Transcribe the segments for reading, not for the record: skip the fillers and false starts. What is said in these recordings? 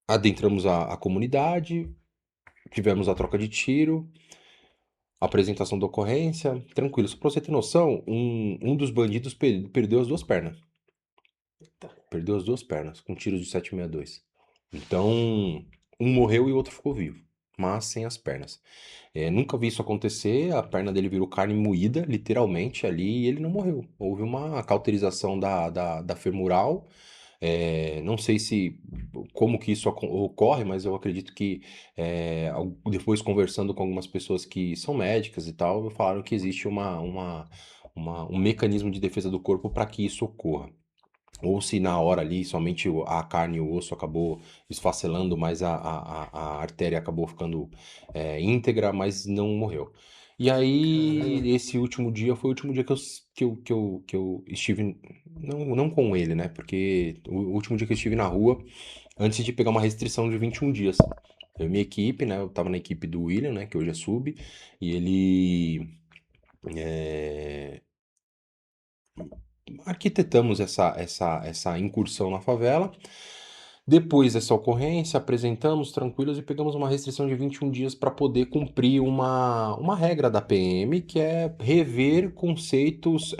Adentramos a comunidade, tivemos a troca de tiro, apresentação da ocorrência, tranquilo. Só pra você ter noção, um dos bandidos perdeu as duas pernas. Eita. Perdeu as duas pernas, com tiros de 7,62. Então, um morreu e o outro ficou vivo, mas sem as pernas. Nunca vi isso acontecer, a perna dele virou carne moída, literalmente, ali, e ele não morreu. Houve uma cauterização da femoral. Não sei se como que isso ocorre, mas eu acredito que depois conversando com algumas pessoas que são médicas e tal, falaram que existe um mecanismo de defesa do corpo para que isso ocorra. Ou se na hora ali somente a carne e o osso acabou esfacelando, mas a artéria acabou ficando íntegra, mas não morreu. E Caramba. aí, esse último dia foi o último dia que eu estive, não com ele, né? Porque o último dia que eu estive na rua, antes de pegar uma restrição de 21 dias. Eu e minha equipe, né? Eu tava na equipe do William, né? Que hoje é sub, e ele. é, Arquitetamos essa incursão na favela. Depois dessa ocorrência, apresentamos tranquilos e pegamos uma restrição de 21 dias para poder cumprir uma regra da PM, que é rever conceitos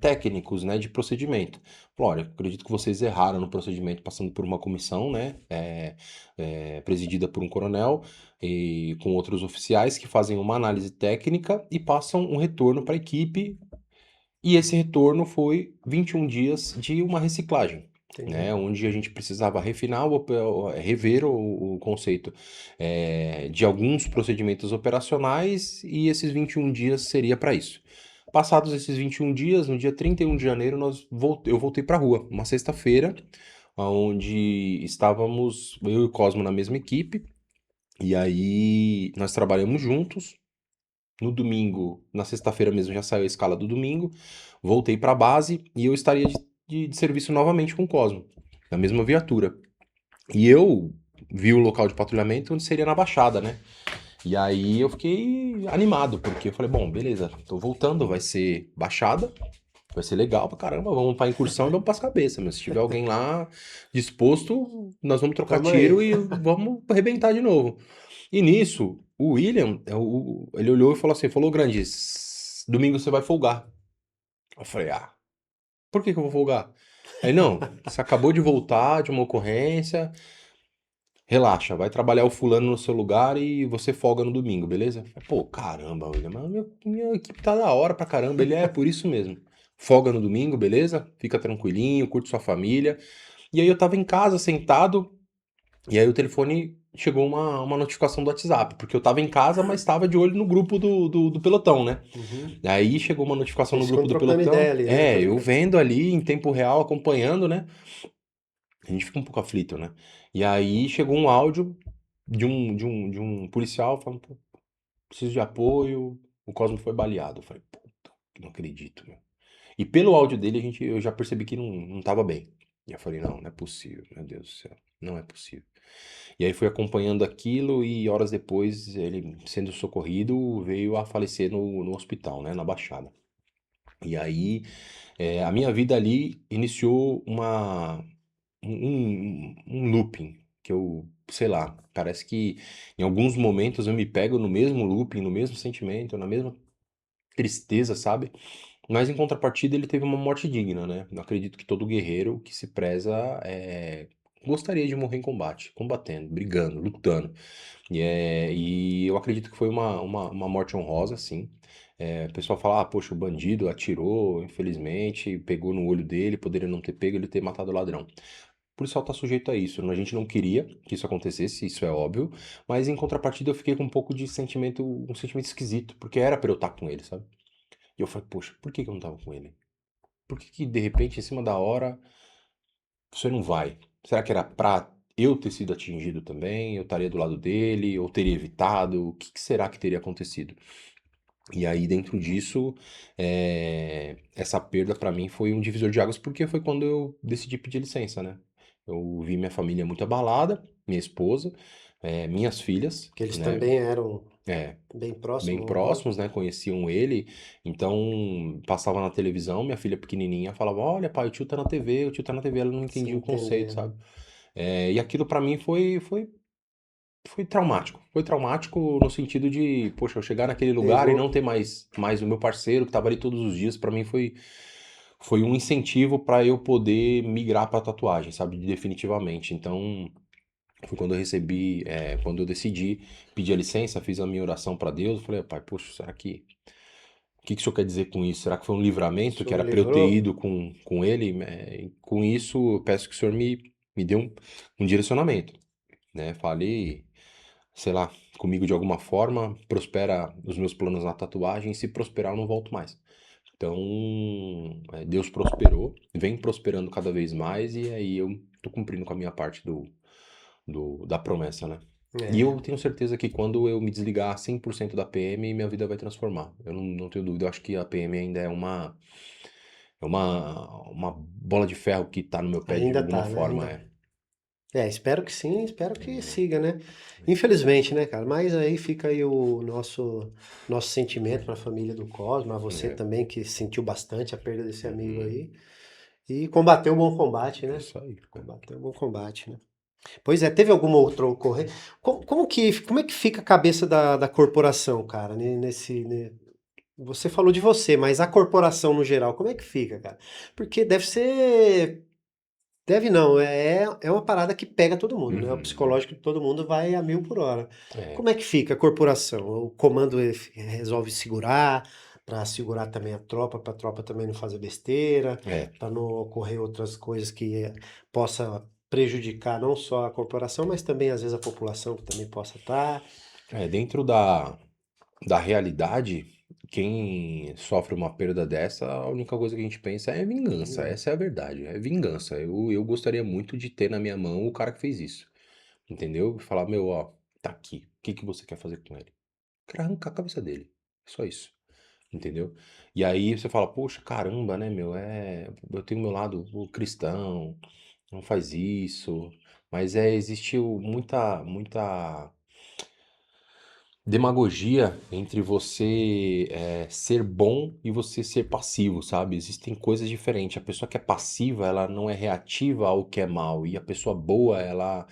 técnicos, né, de procedimento. Falou, olha, acredito que vocês erraram no procedimento passando por uma comissão, né, presidida por um coronel e com outros oficiais que fazem uma análise técnica e passam um retorno para a equipe, e esse retorno foi 21 dias de uma reciclagem, Entendi. né? Onde a gente precisava refinar, rever o conceito de alguns procedimentos operacionais, e esses 21 dias seria para isso. Passados esses 21 dias, no dia 31 de janeiro, eu voltei para a rua, uma sexta-feira, onde estávamos eu e o Cosmo na mesma equipe, e aí nós trabalhamos juntos. No domingo, na sexta-feira mesmo, já saiu a escala do domingo. Voltei para a base e eu estaria de serviço novamente com o Cosmo, na mesma viatura. E eu vi o local de patrulhamento onde seria na Baixada, né? E aí eu fiquei animado, porque eu falei, bom, beleza, tô voltando, vai ser Baixada, vai ser legal pra caramba, vamos pra incursão e vamos pras cabeças, mas se tiver alguém lá disposto, nós vamos trocar Tamo tiro aí. e vamos arrebentar de novo. E nisso, o William, ele olhou e falou assim, falou, grande, domingo você vai folgar. Eu falei, por que que eu vou folgar? Aí, não, você acabou de voltar de uma ocorrência, relaxa, vai trabalhar o fulano no seu lugar e você folga no domingo, beleza? Eu falei, pô, caramba, William, mas minha equipe tá da hora pra caramba. Ele por isso mesmo. Folga no domingo, beleza? Fica tranquilinho, curte sua família. E aí eu tava em casa, sentado, e aí o telefone chegou uma notificação do WhatsApp, porque eu tava em casa, mas tava de olho no grupo do pelotão, né? Uhum. Aí chegou uma notificação no Vocês ficam grupo do trocando ideia pelotão. ali, né? Tô Eu ligado. vendo ali em tempo real, acompanhando, né? A gente fica um pouco aflito, né? E aí chegou um áudio de um policial falando, pô, preciso de apoio, o Cosmo foi baleado. Eu falei, puta, não acredito, meu. E pelo áudio dele eu já percebi que não tava bem. E eu falei, não é possível, meu Deus do céu, não é possível. E aí fui acompanhando aquilo e horas depois, ele sendo socorrido, veio a falecer no hospital, né, na Baixada. E aí, a minha vida ali iniciou um looping, que eu, sei lá, parece que em alguns momentos eu me pego no mesmo looping, no mesmo sentimento, na mesma tristeza, sabe? Mas em contrapartida ele teve uma morte digna, né? Eu acredito que todo guerreiro que se preza gostaria de morrer em combate, combatendo, brigando, lutando. E eu acredito que foi uma morte honrosa, sim. O pessoal fala, poxa, o bandido atirou, infelizmente, pegou no olho dele, poderia não ter pego, ele ter matado o ladrão. O policial tá sujeito a isso. A gente não queria que isso acontecesse, isso é óbvio, mas em contrapartida eu fiquei com um pouco de sentimento, um sentimento esquisito, porque era pra eu estar com ele, sabe? E eu falei, poxa, por que que eu não tava com ele? Por que que de repente, em cima da hora, você não vai? Será que era pra eu ter sido atingido também? Eu estaria do lado dele? Ou teria evitado? O que que será que teria acontecido? E aí, dentro disso, essa perda pra mim foi um divisor de águas, porque foi quando eu decidi pedir licença, né? Eu vi minha família muito abalada, minha esposa, minhas filhas, Que eles né? também eram É, bem bem próximos um do outro. próximos, né? Conheciam ele, então passava na televisão, minha filha pequenininha falava: Olha, pai, o tio tá na TV, o tio tá na TV. Ela não Se entendia o conceito, entender, né? sabe? E aquilo pra mim foi traumático. Foi traumático no sentido de, poxa, eu chegar naquele lugar e Pegou. não ter mais o meu parceiro que tava ali todos os dias, pra mim foi um incentivo pra eu poder migrar pra tatuagem, sabe? Definitivamente. Então, foi quando eu recebi, quando eu decidi pedir a licença, fiz a minha oração pra Deus, eu falei, pai, poxa, será que o que que o senhor quer dizer com isso? Será que foi um O livramento que senhor era para eu ter livrou? ido com ele? Com isso, eu peço que o senhor me dê um direcionamento, né? Fale, sei lá, comigo de alguma forma, prospera os meus planos na tatuagem, e se prosperar eu não volto mais. Então, Deus prosperou, vem prosperando cada vez mais, e aí eu tô cumprindo com a minha parte da promessa, né? E É. eu tenho certeza que quando eu me desligar 100% da PM, minha vida vai transformar. Eu não tenho dúvida, eu acho que a PM ainda é uma bola de ferro que tá no meu pé de Ainda alguma tá, né? forma, Ainda. é. Espero que sim, espero que É, siga, né? Infelizmente, né, cara? Mas aí fica aí o nosso sentimento para a família do Cosmo, a você é. também que sentiu bastante a perda desse amigo Uhum. aí e combateu o bom combate, É né? isso aí, cara. Combateu o bom combate, né? Pois é, teve alguma outra ocorrência? Como é que fica a cabeça da corporação, cara, você falou de você, mas a corporação no geral, como é que fica, cara? Porque deve ser. Deve não, é uma parada que pega todo mundo, né? O Uhum. psicológico de todo mundo vai a mil por hora. É, Como é que fica a corporação? O comando resolve segurar, para segurar também a tropa, para a tropa também não fazer besteira, é. para não ocorrer outras coisas que possa prejudicar não só a corporação, mas também às vezes a população que também possa estar. Dentro da realidade, quem sofre uma perda dessa, a única coisa que a gente pensa é vingança. Essa é a verdade, é vingança. Eu gostaria muito de ter na minha mão o cara que fez isso. Entendeu? E falar, meu, ó, tá aqui. O que que você quer fazer com ele? Quero arrancar a cabeça dele. Só isso. Entendeu? E aí você fala, poxa, caramba, né, meu? Eu tenho meu lado cristão, não faz isso. Mas existiu muita demagogia entre você ser bom e você ser passivo, sabe? Existem coisas diferentes. A pessoa que é passiva, ela não é reativa ao que é mal. E a pessoa boa, ela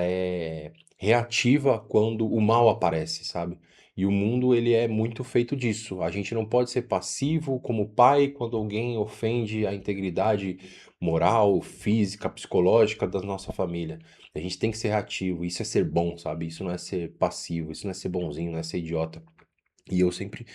é reativa quando o mal aparece, sabe? E o mundo, ele é muito feito disso. A gente não pode ser passivo como pai quando alguém ofende a integridade moral, física, psicológica da nossa família. A gente tem que ser reativo, isso é ser bom, sabe? Isso não é ser passivo, isso não é ser bonzinho, não é ser idiota. E eu sempre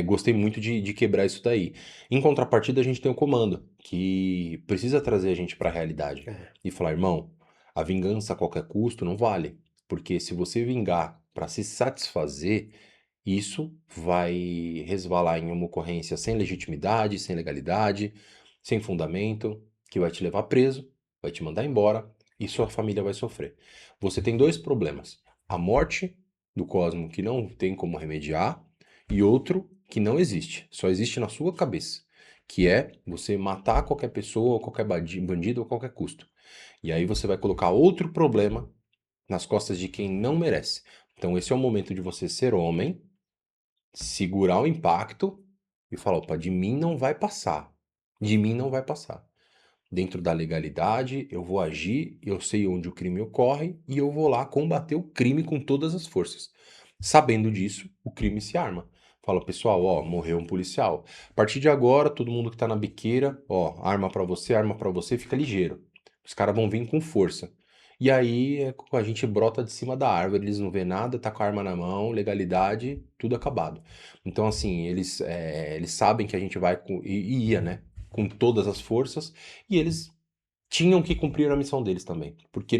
gostei muito de quebrar isso daí. Em contrapartida, a gente tem o comando, que precisa trazer a gente para a realidade É, e falar, irmão, a vingança a qualquer custo não vale. Porque se você vingar para se satisfazer, isso vai resvalar em uma ocorrência sem legitimidade, sem legalidade, sem fundamento, que vai te levar preso, vai te mandar embora e sua família vai sofrer. Você tem dois problemas: a morte do Cosmo, que não tem como remediar, e outro que não existe, só existe na sua cabeça, que é você matar qualquer pessoa, qualquer bandido a qualquer custo. E aí você vai colocar outro problema nas costas de quem não merece. Então esse é o momento de você ser homem, segurar o impacto e falar, opa, de mim não vai passar. De mim não vai passar. Dentro da legalidade, eu vou agir, eu sei onde o crime ocorre e eu vou lá combater o crime com todas as forças. Sabendo disso, o crime se arma. Fala, pessoal, ó, morreu um policial. A partir de agora, todo mundo que tá na biqueira, ó, arma pra você, fica ligeiro. Os caras vão vir com força. E aí a gente brota de cima da árvore, eles não vê nada, tá com a arma na mão, legalidade, tudo acabado. Então, assim, eles sabem que a gente vai e ia, né? Com todas as forças, e eles tinham que cumprir a missão deles também. Porque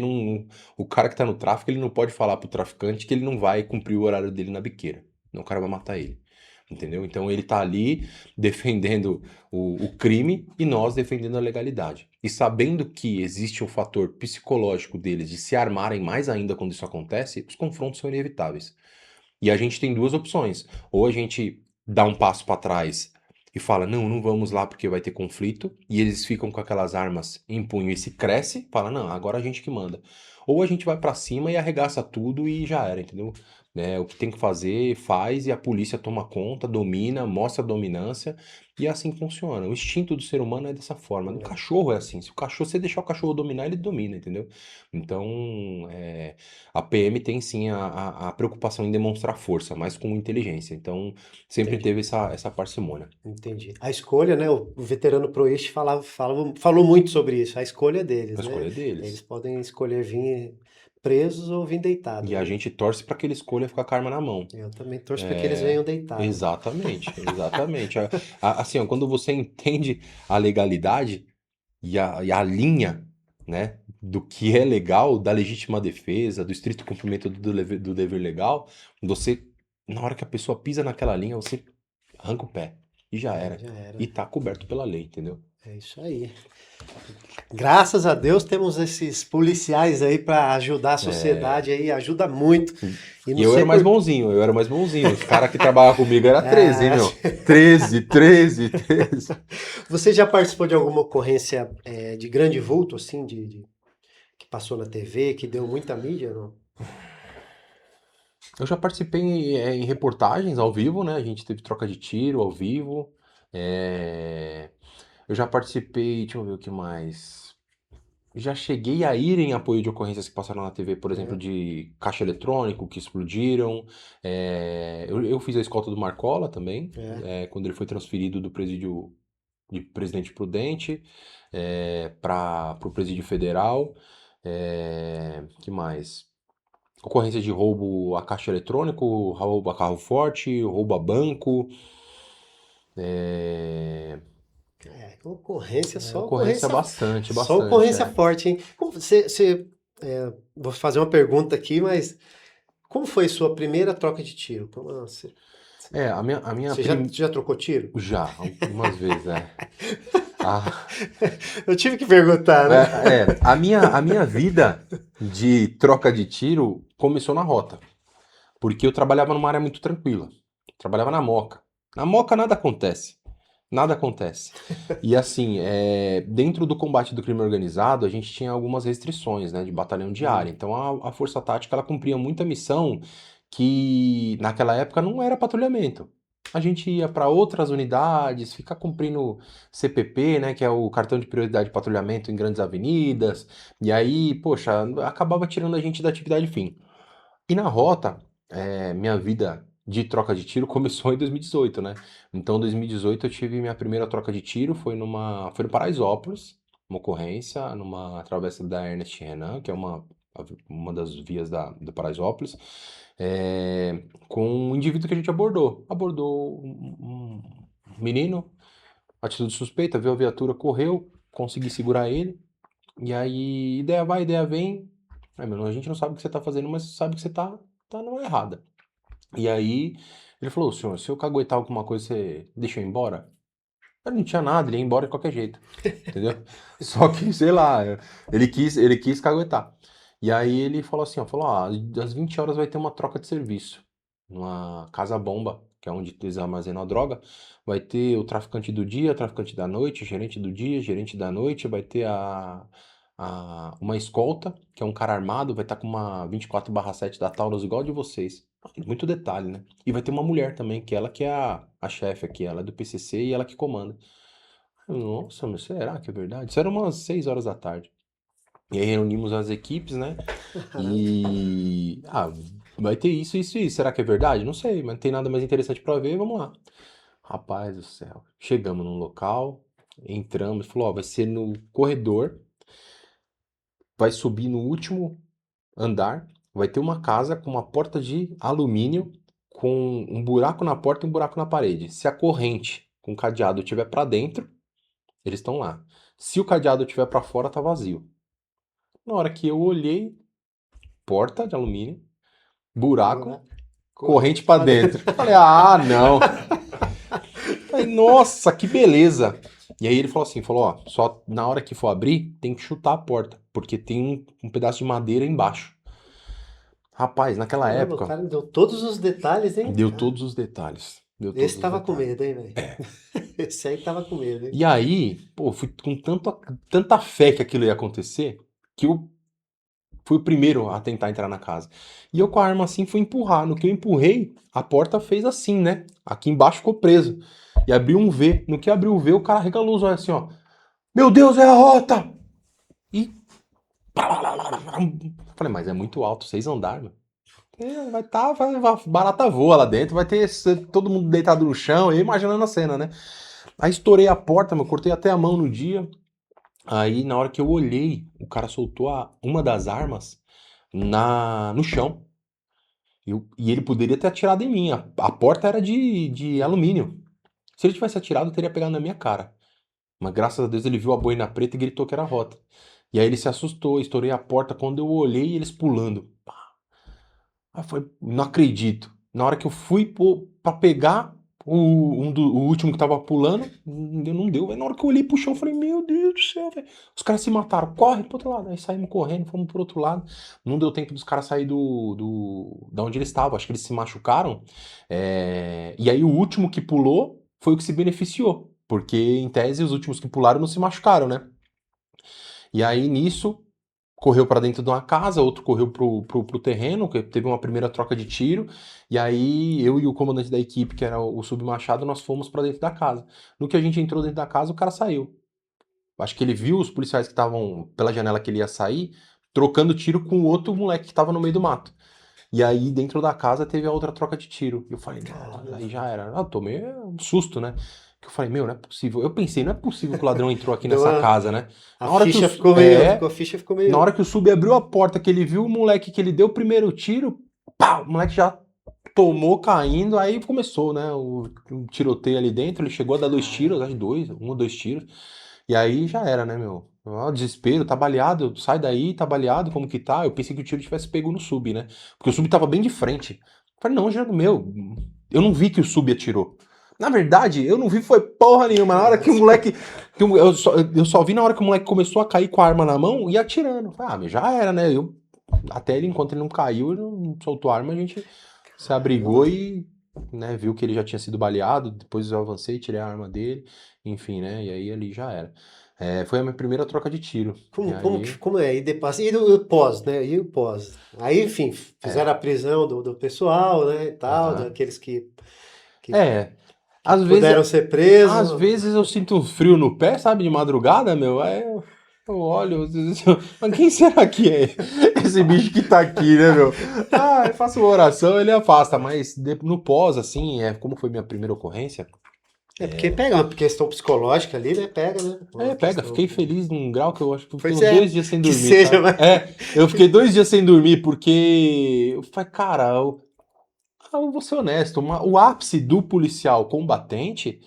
o cara que tá no tráfico, ele não pode falar pro traficante que ele não vai cumprir o horário dele na biqueira. Não, o cara vai matar ele. Entendeu? Então ele tá ali defendendo o crime e nós defendendo a legalidade. E sabendo que existe um fator psicológico deles de se armarem mais ainda quando isso acontece, os confrontos são inevitáveis. E a gente tem duas opções. Ou a gente dá um passo para trás e fala, não, não vamos lá porque vai ter conflito, e eles ficam com aquelas armas em punho e se cresce, fala, não, agora a gente que manda. Ou a gente vai para cima e arregaça tudo e já era, entendeu? O que tem que fazer, faz e a polícia toma conta, domina, mostra a dominância E é assim que funciona. O instinto do ser humano é dessa forma. Do cachorro é assim. Se o cachorro, você deixar o cachorro dominar, ele domina, entendeu? Então, a PM tem sim a preocupação em demonstrar força, mas com inteligência. Então, sempre Entendi. teve essa parcimônia. Entendi. A escolha, né? O veterano Proist falou muito sobre isso. A escolha é A deles, né? escolha é Eles deles. podem escolher vir presos ou vir deitado, E a né? gente torce para que ele escolha ficar com a arma na mão. Eu também torço para que eles É, venham deitado. exatamente, exatamente. Assim, ó, quando você entende a legalidade e a linha, né, do que é legal, da legítima defesa, do estrito cumprimento do dever legal, você, na hora que a pessoa pisa naquela linha, você arranca o pé e já É, era. já E era. tá coberto pela lei, entendeu? É isso aí. Graças a Deus temos esses policiais aí para ajudar a sociedade aí, ajuda muito. E E não eu sei era o mais por. bonzinho, eu era o mais bonzinho. Os caras que trabalhavam comigo era 13, hein, Ah, meu? 13, 13, 13. você já participou de alguma ocorrência de grande vulto, assim, que passou na TV, que deu muita mídia, não? Eu já participei em reportagens ao vivo, né? A gente teve troca de tiro ao vivo. É, Eu já participei, deixa eu ver o que mais. Já cheguei a ir em apoio de ocorrências que passaram na TV, por exemplo, É, de caixa eletrônico que explodiram. Eu fiz a escolta do Marcola também, é. quando ele foi transferido do presídio de Presidente Prudente para o presídio federal. Que mais? Ocorrência de roubo a caixa eletrônico, roubo a carro forte, roubo a banco. É, Ocorrência, só Ocorrência ocorrência, bastante, só bastante. ocorrência forte, hein? Vou fazer uma pergunta aqui, mas como foi sua primeira troca de tiro? A minha Você já trocou tiro? Já, algumas vezes, é. A, Eu tive que perguntar, né? a minha vida de troca de tiro começou na rota, porque eu trabalhava numa área muito tranquila. Trabalhava na Moca. Na Moca nada acontece. Nada acontece. E assim, dentro do combate do crime organizado, a gente tinha algumas restrições, né, de batalhão diário. Então a Força Tática ela cumpria muita missão que naquela época não era patrulhamento. A gente ia para outras unidades, ficar cumprindo CPP, né, que é o cartão de prioridade de patrulhamento em grandes avenidas. E aí, poxa, acabava tirando a gente da atividade fim. E na rota, minha vida de troca de tiro começou em 2018, né? Então, em 2018 eu tive minha primeira troca de tiro, foi no Paraisópolis, uma ocorrência, numa travessa da Ernest Renan, que é uma das vias do Paraisópolis, com um indivíduo que a gente abordou. Abordou um menino, atitude suspeita, viu a viatura, correu, consegui segurar ele, e aí, ideia vai, ideia vem. Meu, a gente não sabe o que você tá fazendo, mas sabe que você tá numa errada. E aí, ele falou, senhor, se eu caguetar alguma coisa, você deixa eu ir embora? Eu não tinha nada, ele ia embora de qualquer jeito, entendeu? Só que, sei lá, ele quis caguetar. E aí ele falou assim, ó, falou, às 20 horas vai ter uma troca de serviço. Numa casa-bomba, que é onde eles armazenam a droga. Vai ter o traficante do dia, o traficante da noite, o gerente do dia, gerente da noite, vai ter uma escolta, que é um cara armado, vai estar com uma 24/7 da Taurus igual a de vocês. Muito detalhe, né? E vai ter uma mulher também, que ela que é a chefe aqui, ela é do PCC e ela que comanda. Nossa, mas será que é verdade? Isso era umas 6 horas da tarde. E aí reunimos as equipes, né? Caramba. E. Vai ter isso, isso e isso. Será que é verdade? Não sei, mas não tem nada mais interessante pra ver, vamos lá. Rapaz do céu. Chegamos num local, entramos, falou: ó, vai ser no corredor, vai subir no último andar, vai ter uma casa com uma porta de alumínio, com um buraco na porta e um buraco na parede. Se a corrente com o cadeado estiver pra dentro, eles estão lá. Se o cadeado estiver pra fora, tá vazio. Na hora que eu olhei, porta de alumínio, buraco, Buraco. corrente Corrente pra pra dentro. dentro. Falei, não. Falei, nossa, que beleza. E aí ele falou assim, falou, ó, só na hora que for abrir, tem que chutar a porta, porque tem um pedaço de madeira embaixo. Rapaz, naquela Caramba, o época, cara me deu todos os detalhes, hein? deu Cara, todos os detalhes. Deu todos esse os tava com detalhes. medo, hein, velho? Esse aí tava com medo, hein? E aí, pô, fui com tanta fé que aquilo ia acontecer, que eu fui o primeiro a tentar entrar na casa. E eu com a arma assim fui empurrar. No que eu empurrei, a porta fez assim, né? Aqui embaixo ficou preso. e abriu um V. No que abriu o V, o cara regalou os olhos assim, ó. Meu Deus, é a rota! E. Falei, mas é muito alto, 6 andares, mano. Vai estar, barata voa lá dentro, vai ter todo mundo deitado no chão, eu imaginando a cena, né? Aí estourei a porta, meu, cortei até a mão no dia. Aí na hora que eu olhei, o cara soltou uma das armas no chão. E ele poderia ter atirado em mim. A porta era de alumínio. Se ele tivesse atirado, teria pegado na minha cara. Mas graças a Deus ele viu a boina preta e gritou que era rota. E aí ele se assustou, estourei a porta. Quando eu olhei, eles pulando. Aí eu falei, não acredito. Na hora que eu fui pra pegar o último que tava pulando, não deu. Aí na hora que eu olhei pro chão, eu falei, meu Deus do céu, velho. Os caras se mataram, corre pro outro lado. Aí saímos correndo, fomos pro outro lado. Não deu tempo dos caras sair da onde eles estavam. Acho que eles se machucaram. E aí o último que pulou foi o que se beneficiou. Porque, em tese, os últimos que pularam não se machucaram, né? E aí, nisso, correu para dentro de uma casa, outro correu pro terreno, que teve uma primeira troca de tiro, e aí eu e o comandante da equipe, que era o Submachado, nós fomos para dentro da casa. No que a gente entrou dentro da casa, o cara saiu. Acho que ele viu os policiais que estavam pela janela que ele ia sair, trocando tiro com o outro moleque que estava no meio do mato. E aí, dentro da casa, teve a outra troca de tiro. E eu falei, não, Caramba. aí já era. Eu tomei um susto, né? Que eu falei, meu, não é possível. Eu pensei, não é possível que o ladrão entrou aqui Deu nessa uma, casa, né? a Na hora que o, ficha su- ficou meio, é, a ficha ficou na hora meio. que o sub abriu a porta, que ele viu o moleque que ele deu o primeiro tiro, pá, o moleque já tomou caindo, aí começou, né? O tiroteio ali dentro, ele chegou a dar 2 tiros, Caramba. acho que dois, 1 ou 2 tiros, e aí já era, né, meu? Ó, desespero, tá baleado, sai daí, tá baleado, como que tá? Eu pensei que o tiro tivesse pego no sub, né? Porque o sub tava bem de frente. Eu falei, não, Gerardo, meu, eu não vi que o sub atirou. Na verdade, eu não vi foi porra nenhuma. Na hora que o moleque. Eu só vi na hora que o moleque começou a cair com a arma na mão e atirando. Eu falei, mas já era, né? Até ele, enquanto ele não caiu, ele não soltou a arma, a gente se abrigou Caramba. e, né, viu que ele já tinha sido baleado. Depois eu avancei, tirei a arma dele, enfim, né? E aí ali já era. Foi a minha primeira troca de tiro. E aí. Como é? E depois, e o pós, né? E o pós. Aí, enfim, fizeram É. a prisão do pessoal, né? E tal, Aham. daqueles que, É. que Às vezes, puderam ser às presos. vezes eu sinto um frio no pé, sabe, de madrugada, meu. Aí eu olho, mas quem será que é esse bicho que tá aqui, né, meu? Ah, eu faço uma oração, ele afasta, mas no pós, assim, como foi minha primeira ocorrência. É porque pega uma questão psicológica ali, né? Pega, né? Uma Pega, questão. fiquei feliz num grau que eu acho que eu fiquei Pois uns é, 2 dias sem que dormir, seja, sabe? mas. Eu fiquei 2 dias sem dormir porque eu falei, cara, eu vou ser honesto, o ápice do policial combatente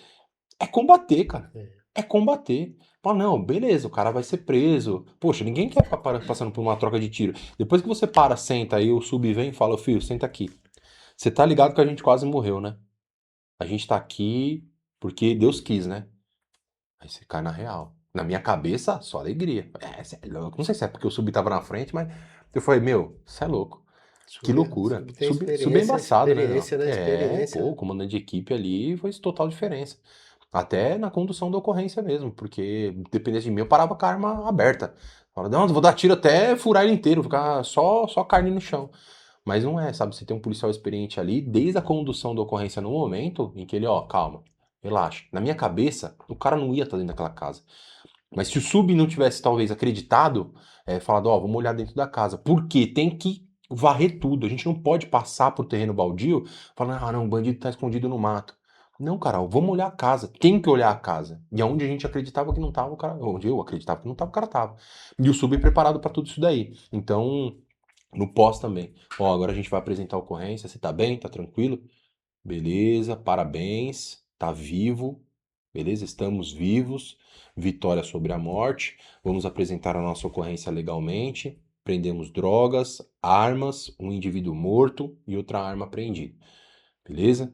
é combater, cara. É combater. Fala, não, beleza, o cara vai ser preso. Poxa, ninguém quer ficar passando por uma troca de tiro. Depois que você para, senta, aí o sub vem e fala, filho, senta aqui. Você tá ligado que a gente quase morreu, né? A gente tá aqui porque Deus quis, né? Aí você cai na real. Na minha cabeça, só alegria. Cê é louco. Não sei se é porque o sub tava na frente, mas eu falei, meu, você é louco. Que loucura. Tem Sub é embaçado, né, meu? experiência, né? Pô, Experiência. o comandante de equipe ali fez total diferença. Até na condução da ocorrência mesmo, porque dependesse de mim, eu parava com a arma aberta. Falava, não, vou dar tiro até furar ele inteiro, ficar só carne no chão. Mas não é, sabe? Você tem um policial experiente ali, desde a condução da ocorrência no momento em que ele, ó, calma, relaxa. Na minha cabeça, o cara não ia estar dentro daquela casa. Mas se o sub não tivesse talvez acreditado, falado, ó, vamos olhar dentro da casa. Porque tem que varrer tudo. A gente não pode passar pro terreno baldio falando, ah, não, o bandido tá escondido no mato. Não, cara, vamos olhar a casa. Tem que olhar a casa. E aonde a gente acreditava que não tava, o cara. Onde eu acreditava que não tava, o cara tava. E o sub preparado para tudo isso daí. Então, no pós também. Ó, agora a gente vai apresentar a ocorrência. Você tá bem? Tá tranquilo? Beleza, parabéns. Tá vivo. Beleza? Estamos vivos. Vitória sobre a morte. Vamos apresentar a nossa ocorrência legalmente. Prendemos drogas, armas, um indivíduo morto e outra arma apreendida. Beleza?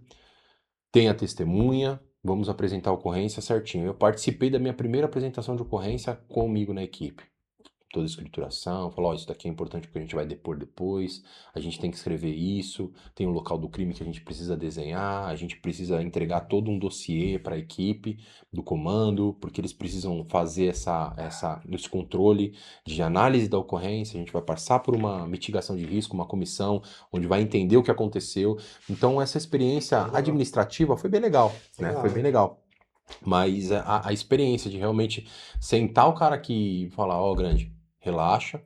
Tem a testemunha. Vamos apresentar a ocorrência certinho. Eu participei da minha primeira apresentação de ocorrência comigo na equipe. toda a escrituração, fala, ó, isso daqui é importante porque a gente vai depor depois, a gente tem que escrever isso, tem o local do crime que a gente precisa desenhar, a gente precisa entregar todo um dossiê para a equipe do comando, porque eles precisam fazer esse controle de análise da ocorrência, a gente vai passar por uma mitigação de risco, uma comissão, onde vai entender o que aconteceu. Então, essa experiência Legal. administrativa foi bem legal, né? Foi Legal, bem hein? legal. Mas a experiência de realmente sentar o cara aqui e falar, ó, grande, relaxa,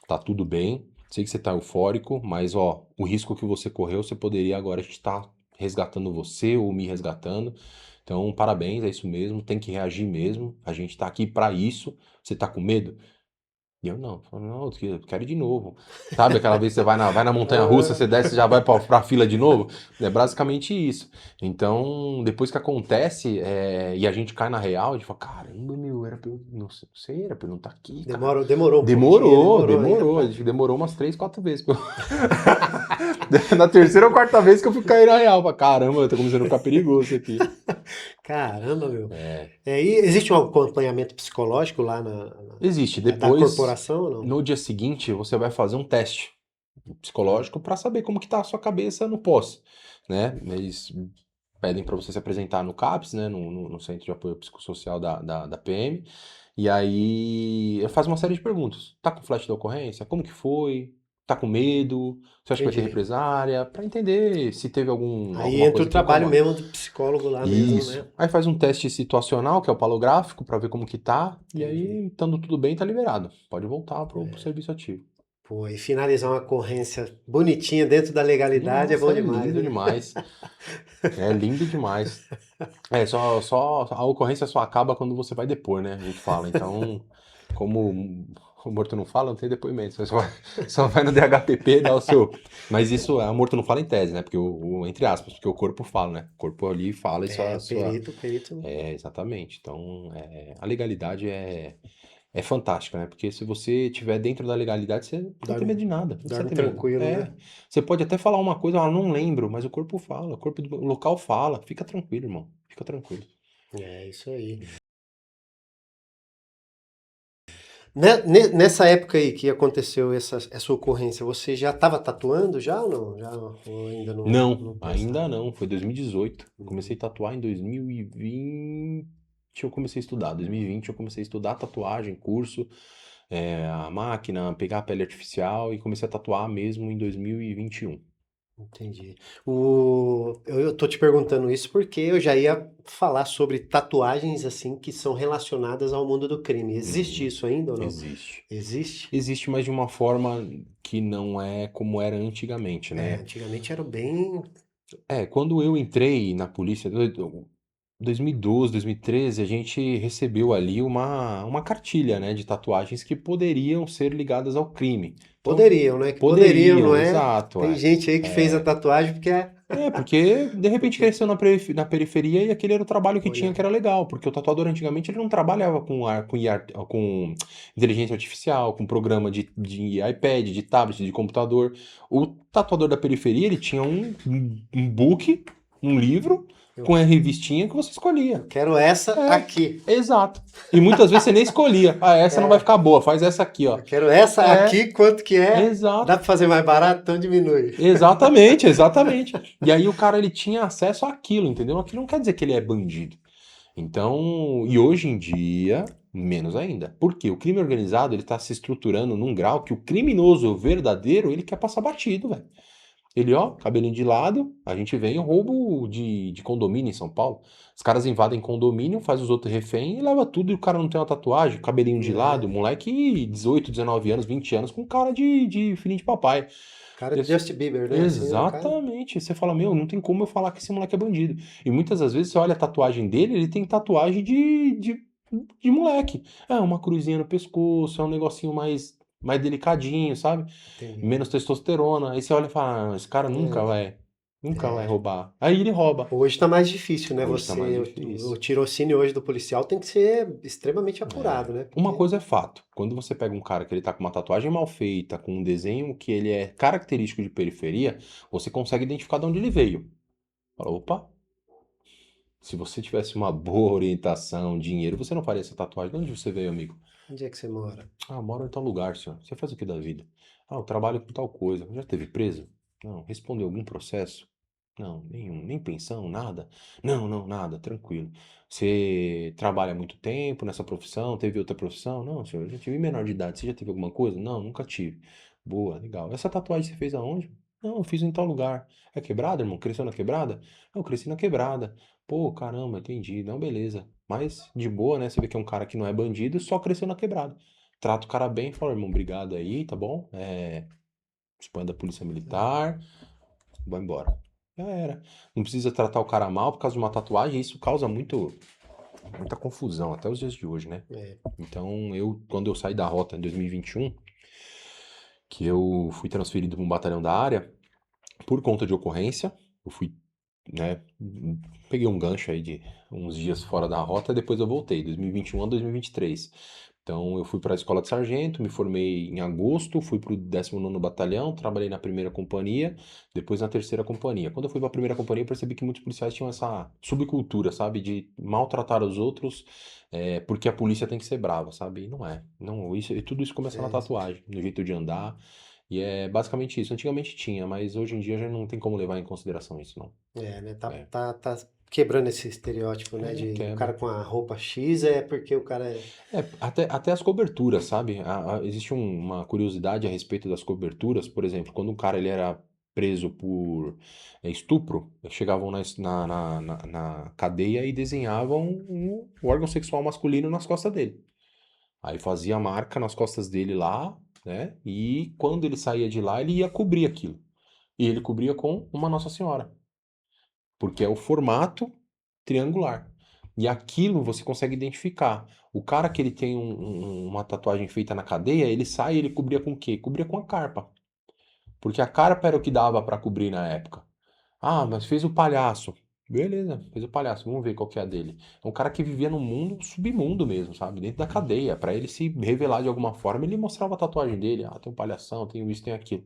tá tudo bem, sei que você tá eufórico, mas ó, o risco que você correu, você poderia agora estar resgatando você ou me resgatando. Então, parabéns, é isso mesmo, tem que reagir mesmo, a gente tá aqui pra isso. Você tá com medo? E eu não, eu falo, não, eu quero ir de novo. Sabe aquela vez que você vai na montanha-russa, você desce e já vai pra fila de novo? É basicamente isso. Então, depois que acontece, e a gente cai na real, a gente fala, caramba, meu, era pra eu, não sei, era pra eu não estar aqui, cara. Demorou um pouquinho, Demorou, demorou ainda demorou. A pra... gente demorou umas 3, 4 vezes. Na terceira ou quarta vez que eu fui cair na real. Falei, caramba, eu tô começando a ficar perigoso isso aqui. Caramba, meu. É, E existe um acompanhamento psicológico lá existe. da Depois, corporação ou não? no dia seguinte, você vai fazer um teste psicológico para saber como que tá a sua cabeça no pós, né? Eles pedem para você se apresentar no CAPS, né? No Centro de Apoio Psicossocial da PM. E aí faz uma série de perguntas. Tá com flash da ocorrência? Como que foi? Tá com medo? Você acha que vai ter Entendi. represária? Para entender se teve Aí alguma entra o coisa que trabalho incomoda. mesmo do psicólogo lá mesmo, Isso. né? Aí faz um teste situacional, que é o palográfico, para ver como que tá. E Entendi. aí, estando tudo bem, tá liberado. Pode voltar pro serviço ativo. Pô, e finalizar uma ocorrência bonitinha dentro da legalidade é bom Nossa, é demais, lindo né? demais. É lindo demais. Só a ocorrência só acaba quando você vai depor, né? A gente fala. Então, como o morto não fala, não tem depoimento. Você só vai no DHPP dar o seu. Mas isso, o morto não fala em tese, né? Porque entre aspas, porque o corpo fala, né? O corpo ali fala e É, sua. o perito Exatamente. Então, a legalidade é fantástica, né? Porque se você estiver dentro da legalidade, você não precisa ter dorme, medo de nada. Não precisa dorme ter medo. tranquilo, né? Você pode até falar uma coisa, não lembro, mas o corpo fala, o local fala. Fica tranquilo, irmão. Fica tranquilo. É isso aí. Nessa época aí que aconteceu essa ocorrência, você já estava tatuando já ou não? Já, ou ainda Não, não ainda pensava? não. Foi 2018. Uhum. Comecei a tatuar em 2020. Eu comecei a estudar. 2020 eu comecei a estudar tatuagem, curso, a máquina, pegar a pele artificial e comecei a tatuar mesmo em 2021. Entendi. Eu tô te perguntando isso porque eu já ia falar sobre tatuagens assim que são relacionadas ao mundo do crime. Existe Uhum. isso ainda ou não? Existe. Existe? Existe, mas de uma forma que não é como era antigamente, É, né? antigamente era bem. Quando eu entrei na polícia, 2012, 2013, a gente recebeu ali uma cartilha, né, de tatuagens que poderiam ser ligadas ao crime. Então, Poderiam, né? Que poderiam, não poderiam, é? exato, Tem gente aí que fez a é. tatuagem porque é. Porque de repente Porque, cresceu na periferia e aquele era o trabalho que tinha olha, que era legal, porque o tatuador antigamente ele não trabalhava com inteligência artificial, com programa de iPad, de tablet, de computador. O tatuador da periferia ele tinha um book, um livro eu, com a revistinha que você escolhia. eu quero essa É, aqui. exato. E muitas vezes você nem escolhia. Ah, essa não vai ficar boa, faz essa aqui, ó. Eu quero essa É, aqui, quanto que é? Dá exato. pra fazer mais barato? Então diminui. Exatamente, exatamente. E aí o cara ele tinha acesso àquilo, entendeu? Aquilo não quer dizer que ele é bandido. Então, e hoje em dia, menos ainda. Porque o crime organizado ele está se estruturando num grau que o criminoso verdadeiro ele quer passar batido, velho. Ele, ó, cabelinho de lado, a gente vem em roubo de condomínio em São Paulo. Os caras invadem condomínio, faz os outros refém e leva tudo e o cara não tem uma tatuagem, cabelinho de lado, É, moleque 18, 19 anos, 20 anos com cara de filhinho de papai. cara de Esse- Justin Bieber, né? Assim, o cara. Exatamente. Você fala, meu, não tem como eu falar que esse moleque é bandido. E muitas das vezes você olha a tatuagem dele, ele tem tatuagem de moleque. É uma cruzinha no pescoço, é um negocinho mais delicadinho, sabe? Entendi. Menos testosterona. Aí você olha e fala, esse cara nunca vai roubar. Aí ele rouba. Hoje tá mais difícil, né? Hoje tá mais O difícil. tirocínio hoje do policial tem que ser extremamente É. apurado, né? Uma Porque coisa é fato. Quando você pega um cara que ele tá com uma tatuagem mal feita, com um desenho que ele é característico de periferia, você consegue identificar de onde ele veio. Fala, opa, Se você tivesse uma boa orientação, dinheiro, você não faria essa tatuagem. De onde você veio, amigo? Onde é que você mora? Ah, eu moro em tal lugar, senhor. Você faz o que da vida? Ah, eu trabalho com tal coisa. Já teve preso? Não. Respondeu algum processo? Não, nenhum. Nem pensão, nada? Não, não, nada. Tranquilo. Você trabalha há muito tempo nessa profissão? Teve outra profissão? Não, senhor. Eu já tive menor de idade. Você já teve alguma coisa? Não, nunca tive. Boa, legal. Essa tatuagem você fez aonde? Não, eu fiz em tal lugar. É quebrada, irmão? Cresceu na quebrada? Não, eu cresci na quebrada. Pô, caramba, entendi. Não, beleza. Mas de boa, né? Você vê que é um cara que não é bandido, só cresceu na quebrada. Trata o cara bem, fala, irmão, obrigado aí, tá bom? Expõe da polícia militar, vai embora. Já era. Não precisa tratar o cara mal por causa de uma tatuagem, isso causa muita confusão, até os dias de hoje, né? É. Então, quando eu saí da rota em 2021, que eu fui transferido para um batalhão da área, por conta de ocorrência, eu fui, né, peguei um gancho aí de uns dias fora da rota, depois eu voltei, 2021 a 2023. Então eu fui para a escola de sargento, me formei em agosto, fui para o 19º Batalhão, trabalhei na primeira companhia, depois na terceira companhia. Quando eu fui para a primeira companhia, eu percebi que muitos policiais tinham essa subcultura, sabe, de maltratar os outros, porque a polícia tem que ser brava, sabe? E não é. Não, tudo isso começa na É, tatuagem, no jeito de andar. E é basicamente isso. Antigamente tinha, mas hoje em dia já não tem como levar em consideração isso, não. né? Tá, É, tá quebrando esse estereótipo, né? De o cara quebra. com a roupa X é porque o cara é. Até as coberturas, sabe? Existe uma curiosidade a respeito das coberturas. Por exemplo, quando um cara ele era preso por estupro, chegavam na cadeia e desenhavam o órgão sexual masculino nas costas dele. Aí fazia a marca nas costas dele lá, né? E quando ele saía de lá, ele ia cobrir aquilo. E ele cobria com uma Nossa Senhora, porque é o formato triangular. E aquilo você consegue identificar. O cara que ele tem uma tatuagem feita na cadeia, ele sai e ele cobria com o quê? Cobria com a carpa. Porque a carpa era o que dava para cobrir na época. Ah, mas fez o palhaço. Beleza, fez o palhaço. Vamos ver qual que é a dele. É um cara que vivia num mundo submundo mesmo, sabe? Dentro da cadeia. Para ele se revelar de alguma forma, ele mostrava a tatuagem dele. Ah, tem um palhação, tem isso, tem aquilo.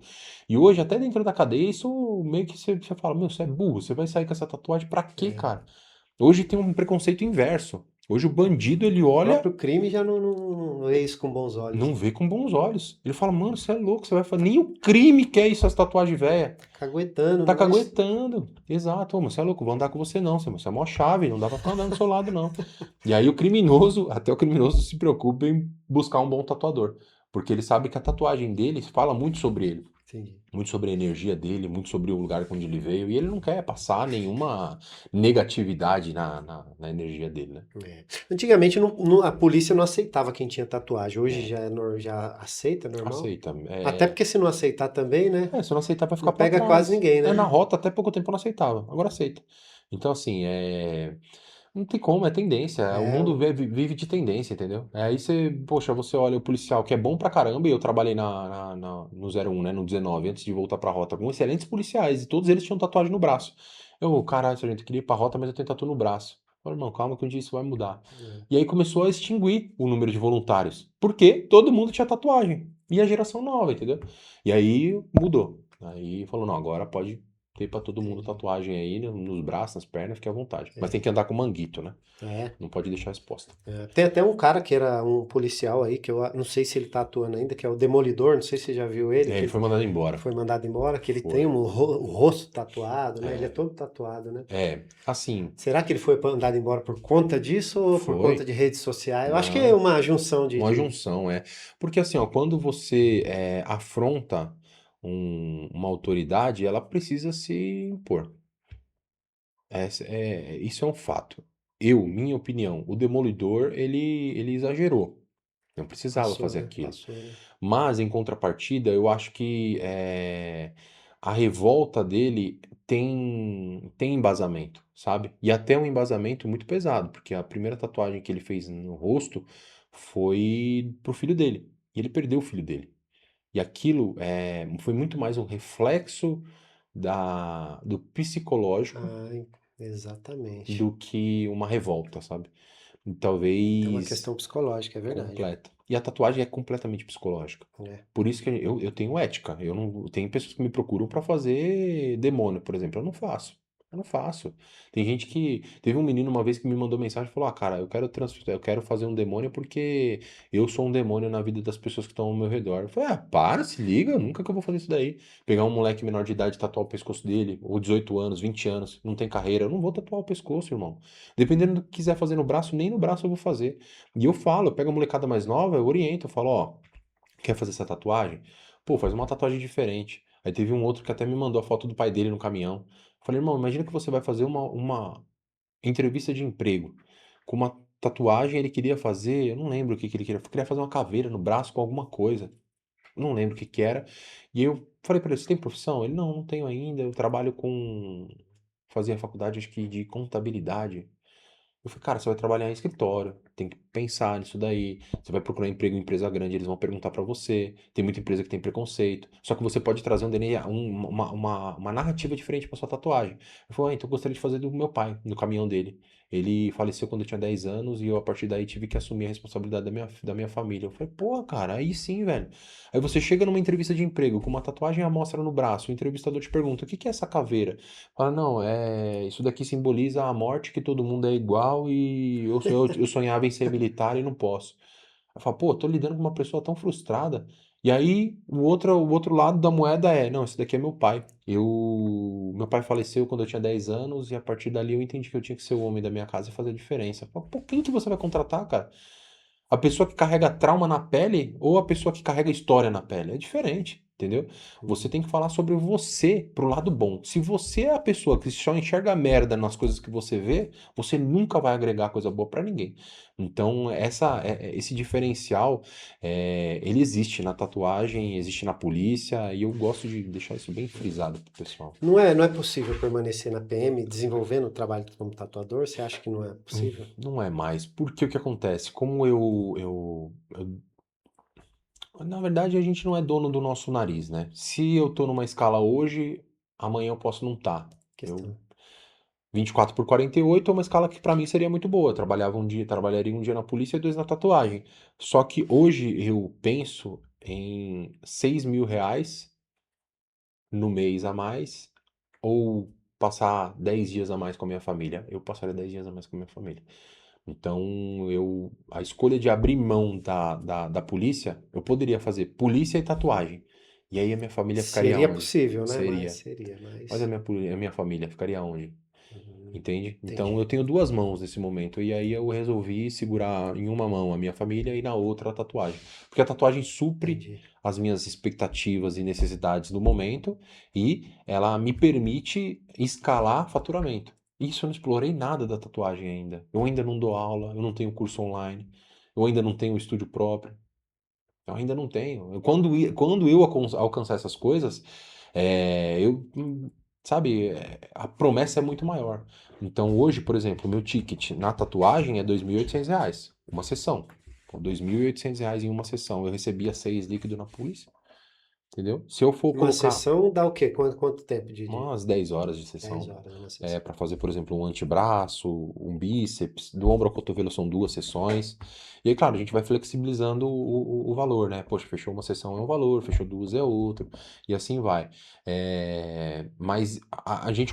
E hoje, até dentro da cadeia, isso meio que você fala: Meu, você é burro, você vai sair com essa tatuagem pra quê, É. cara? Hoje tem um preconceito inverso. Hoje o bandido, ele O olha, próprio crime já não vê isso com bons olhos, não né? vê com bons olhos. Ele fala: Mano, você é louco, você vai fazer. Nem o crime quer isso, essa tatuagem velha. Caguetando, Tá não vai. caguetando. Exato. Ô, mas você é louco, vou andar com você não. Você é mó chave, não dá pra ficar andando do seu lado, não. E aí o criminoso, até o criminoso se preocupa em buscar um bom tatuador. Porque ele sabe que a tatuagem dele fala muito sobre ele. Entendi. Muito sobre a energia dele, muito sobre o lugar onde ele veio. E ele não quer passar nenhuma negatividade na energia dele, né? É. Antigamente a polícia não aceitava quem tinha tatuagem. Hoje É, já, já aceita, normal. aceita. Até porque se não aceitar também, né? Se não aceitar, vai Não ficar pra pega quase trás. ninguém, Na né? rota, até pouco tempo eu não aceitava. Agora aceita. Então, assim, não tem como, é tendência. O É, mundo vive de tendência, entendeu? Aí você, poxa, você olha o policial que é bom pra caramba, e eu trabalhei no 01, né, no 19, antes de voltar pra rota, com excelentes policiais, e todos eles tinham tatuagem no braço. Eu, caralho, sargento, eu queria ir pra rota, mas eu tenho tatu no braço. Eu falei, irmão, calma que um dia isso vai mudar. E aí começou a extinguir o número de voluntários, porque todo mundo tinha tatuagem. E a geração nova, entendeu? E aí mudou. Aí falou, não, agora pode ter pra todo mundo entendi. tatuagem aí, nos braços, nas pernas, fique à vontade. Mas tem É, que andar com manguito, né? é. Não pode deixar exposta. É. Tem até um cara que era um policial aí, que eu não sei se ele tá atuando ainda, que é o Demolidor, não sei se você já viu ele, que Ele ele foi mandado embora. foi mandado embora, que ele tem Foi. o rosto tatuado, né? Ele é É, todo tatuado, né? assim, Será que ele foi mandado embora por conta disso ou por conta foi. de redes sociais? Eu acho que é Não, uma junção uma junção, é. Porque assim, ó, quando você afronta uma autoridade, ela precisa se impor. Isso é um fato. Minha opinião, o Demolidor, ele exagerou. Não precisava Passou, fazer né? aquilo. Passou, né? Mas, em contrapartida, eu acho que a revolta dele tem embasamento, sabe? E até um embasamento muito pesado, porque a primeira tatuagem que ele fez no rosto foi pro filho dele. E ele perdeu o filho dele. E aquilo foi muito mais um reflexo do psicológico Ah, exatamente. do que uma revolta, sabe? E É uma talvez questão psicológica, é verdade. completa. E a tatuagem é completamente psicológica. É. Por isso que eu tenho ética. Eu não, tem pessoas que me procuram pra fazer demônio, por exemplo. Eu não faço. Eu não faço. Tem gente que. Teve um menino uma vez que me mandou mensagem e falou: Ah, cara, eu quero fazer um demônio porque eu sou um demônio na vida das pessoas que estão ao meu redor. Eu falei: Ah, para, se liga, nunca que eu vou fazer isso daí. Pegar um moleque menor de idade e tatuar o pescoço dele, ou 18 anos, 20 anos, não tem carreira, eu não vou tatuar o pescoço, irmão. Dependendo do que quiser fazer no braço, nem no braço eu vou fazer. E eu falo, eu pego a molecada mais nova, eu oriento, eu falo: Ó, quer fazer essa tatuagem? Pô, faz uma tatuagem diferente. Aí teve um outro que até me mandou a foto do pai dele no caminhão. Eu falei, irmão, imagina que você vai fazer uma entrevista de emprego. Com uma tatuagem ele queria fazer, eu não lembro o que que ele queria. Queria fazer uma caveira no braço com alguma coisa. Eu não lembro o que que era. E eu falei pra ele, você tem profissão? Ele, não, não tenho ainda. Eu trabalho com... Fazia faculdade, acho que de contabilidade. Eu falei, cara, você vai trabalhar em escritório, tem que pensar nisso daí. Você vai procurar emprego em empresa grande, eles vão perguntar pra você. Tem muita empresa que tem preconceito. Só que você pode trazer um DNA, uma narrativa diferente pra sua tatuagem. Eu falei, ah, então eu gostaria de fazer do meu pai, no caminhão dele. Ele faleceu quando eu tinha 10 anos e eu, a partir daí, tive que assumir a responsabilidade da minha família. Eu falei, pô, cara, aí sim, velho. Aí você chega numa entrevista de emprego com uma tatuagem à mostra no braço, o entrevistador te pergunta, o que que é essa caveira? Fala, não, isso daqui simboliza a morte, que todo mundo é igual e eu sonhava em ser militar e não posso. Eu falo, pô, tô lidando com uma pessoa tão frustrada. E aí, o outro lado da moeda é, não, esse daqui é meu pai. Meu pai faleceu quando eu tinha 10 anos e a partir dali eu entendi que eu tinha que ser o homem da minha casa e fazer a diferença. Eu falo, pô, quem que você vai contratar, cara? A pessoa que carrega trauma na pele ou a pessoa que carrega história na pele? É diferente, entendeu? Você Uhum. tem que falar sobre você pro lado bom. Se você é a pessoa que só enxerga merda nas coisas que você vê, você nunca vai agregar coisa boa pra ninguém. Então, esse diferencial, ele existe na tatuagem, existe na polícia, e eu gosto de deixar isso bem frisado pro pessoal. Não é possível permanecer na PM desenvolvendo o trabalho como tatuador? Você acha que não é possível? Não é mais. Porque o que acontece? Como na verdade, a gente não é dono do nosso nariz, né? Se eu tô numa escala hoje, amanhã eu posso não estar. Eu Questão. 24 por 48 é uma escala que pra mim seria muito boa. Eu trabalharia um dia na polícia e dois na tatuagem. Só que hoje eu penso em R$ 6.000 no mês a mais ou passar 10 dias a mais com a minha família. Eu passaria 10 dias a mais com a minha família. Então, a escolha de abrir mão da polícia, eu poderia fazer polícia e tatuagem. E aí a minha família ficaria Seria onde? possível, né? Mas Seria. seria, Mas a mas. minha família ficaria onde? Entende? Então eu Entendi, tenho duas mãos nesse momento. E aí eu resolvi segurar em uma mão a minha família e na outra a tatuagem. Porque a tatuagem supre entendi. as minhas expectativas e necessidades do momento e ela me permite escalar faturamento. Isso eu não explorei nada da tatuagem ainda. Eu ainda não dou aula, eu não tenho curso online, eu ainda não tenho estúdio próprio. Eu ainda não tenho. Quando eu alcançar essas coisas, sabe, a promessa é muito maior. Então, hoje, por exemplo, o meu ticket na tatuagem é R$ 2.800, uma sessão. R$ 2.800 em uma sessão. Eu recebia 6 líquido na polícia, entendeu? Se eu for Uma colocar sessão dá o quê? Quanto tempo de umas 10 horas de 10 sessão. horas uma sessão? Para fazer, por exemplo, um antebraço, um bíceps, do ombro ao cotovelo são duas sessões. E aí, claro, a gente vai flexibilizando o valor, né? Poxa, fechou uma sessão é um valor, fechou duas é outro, e assim vai. Mas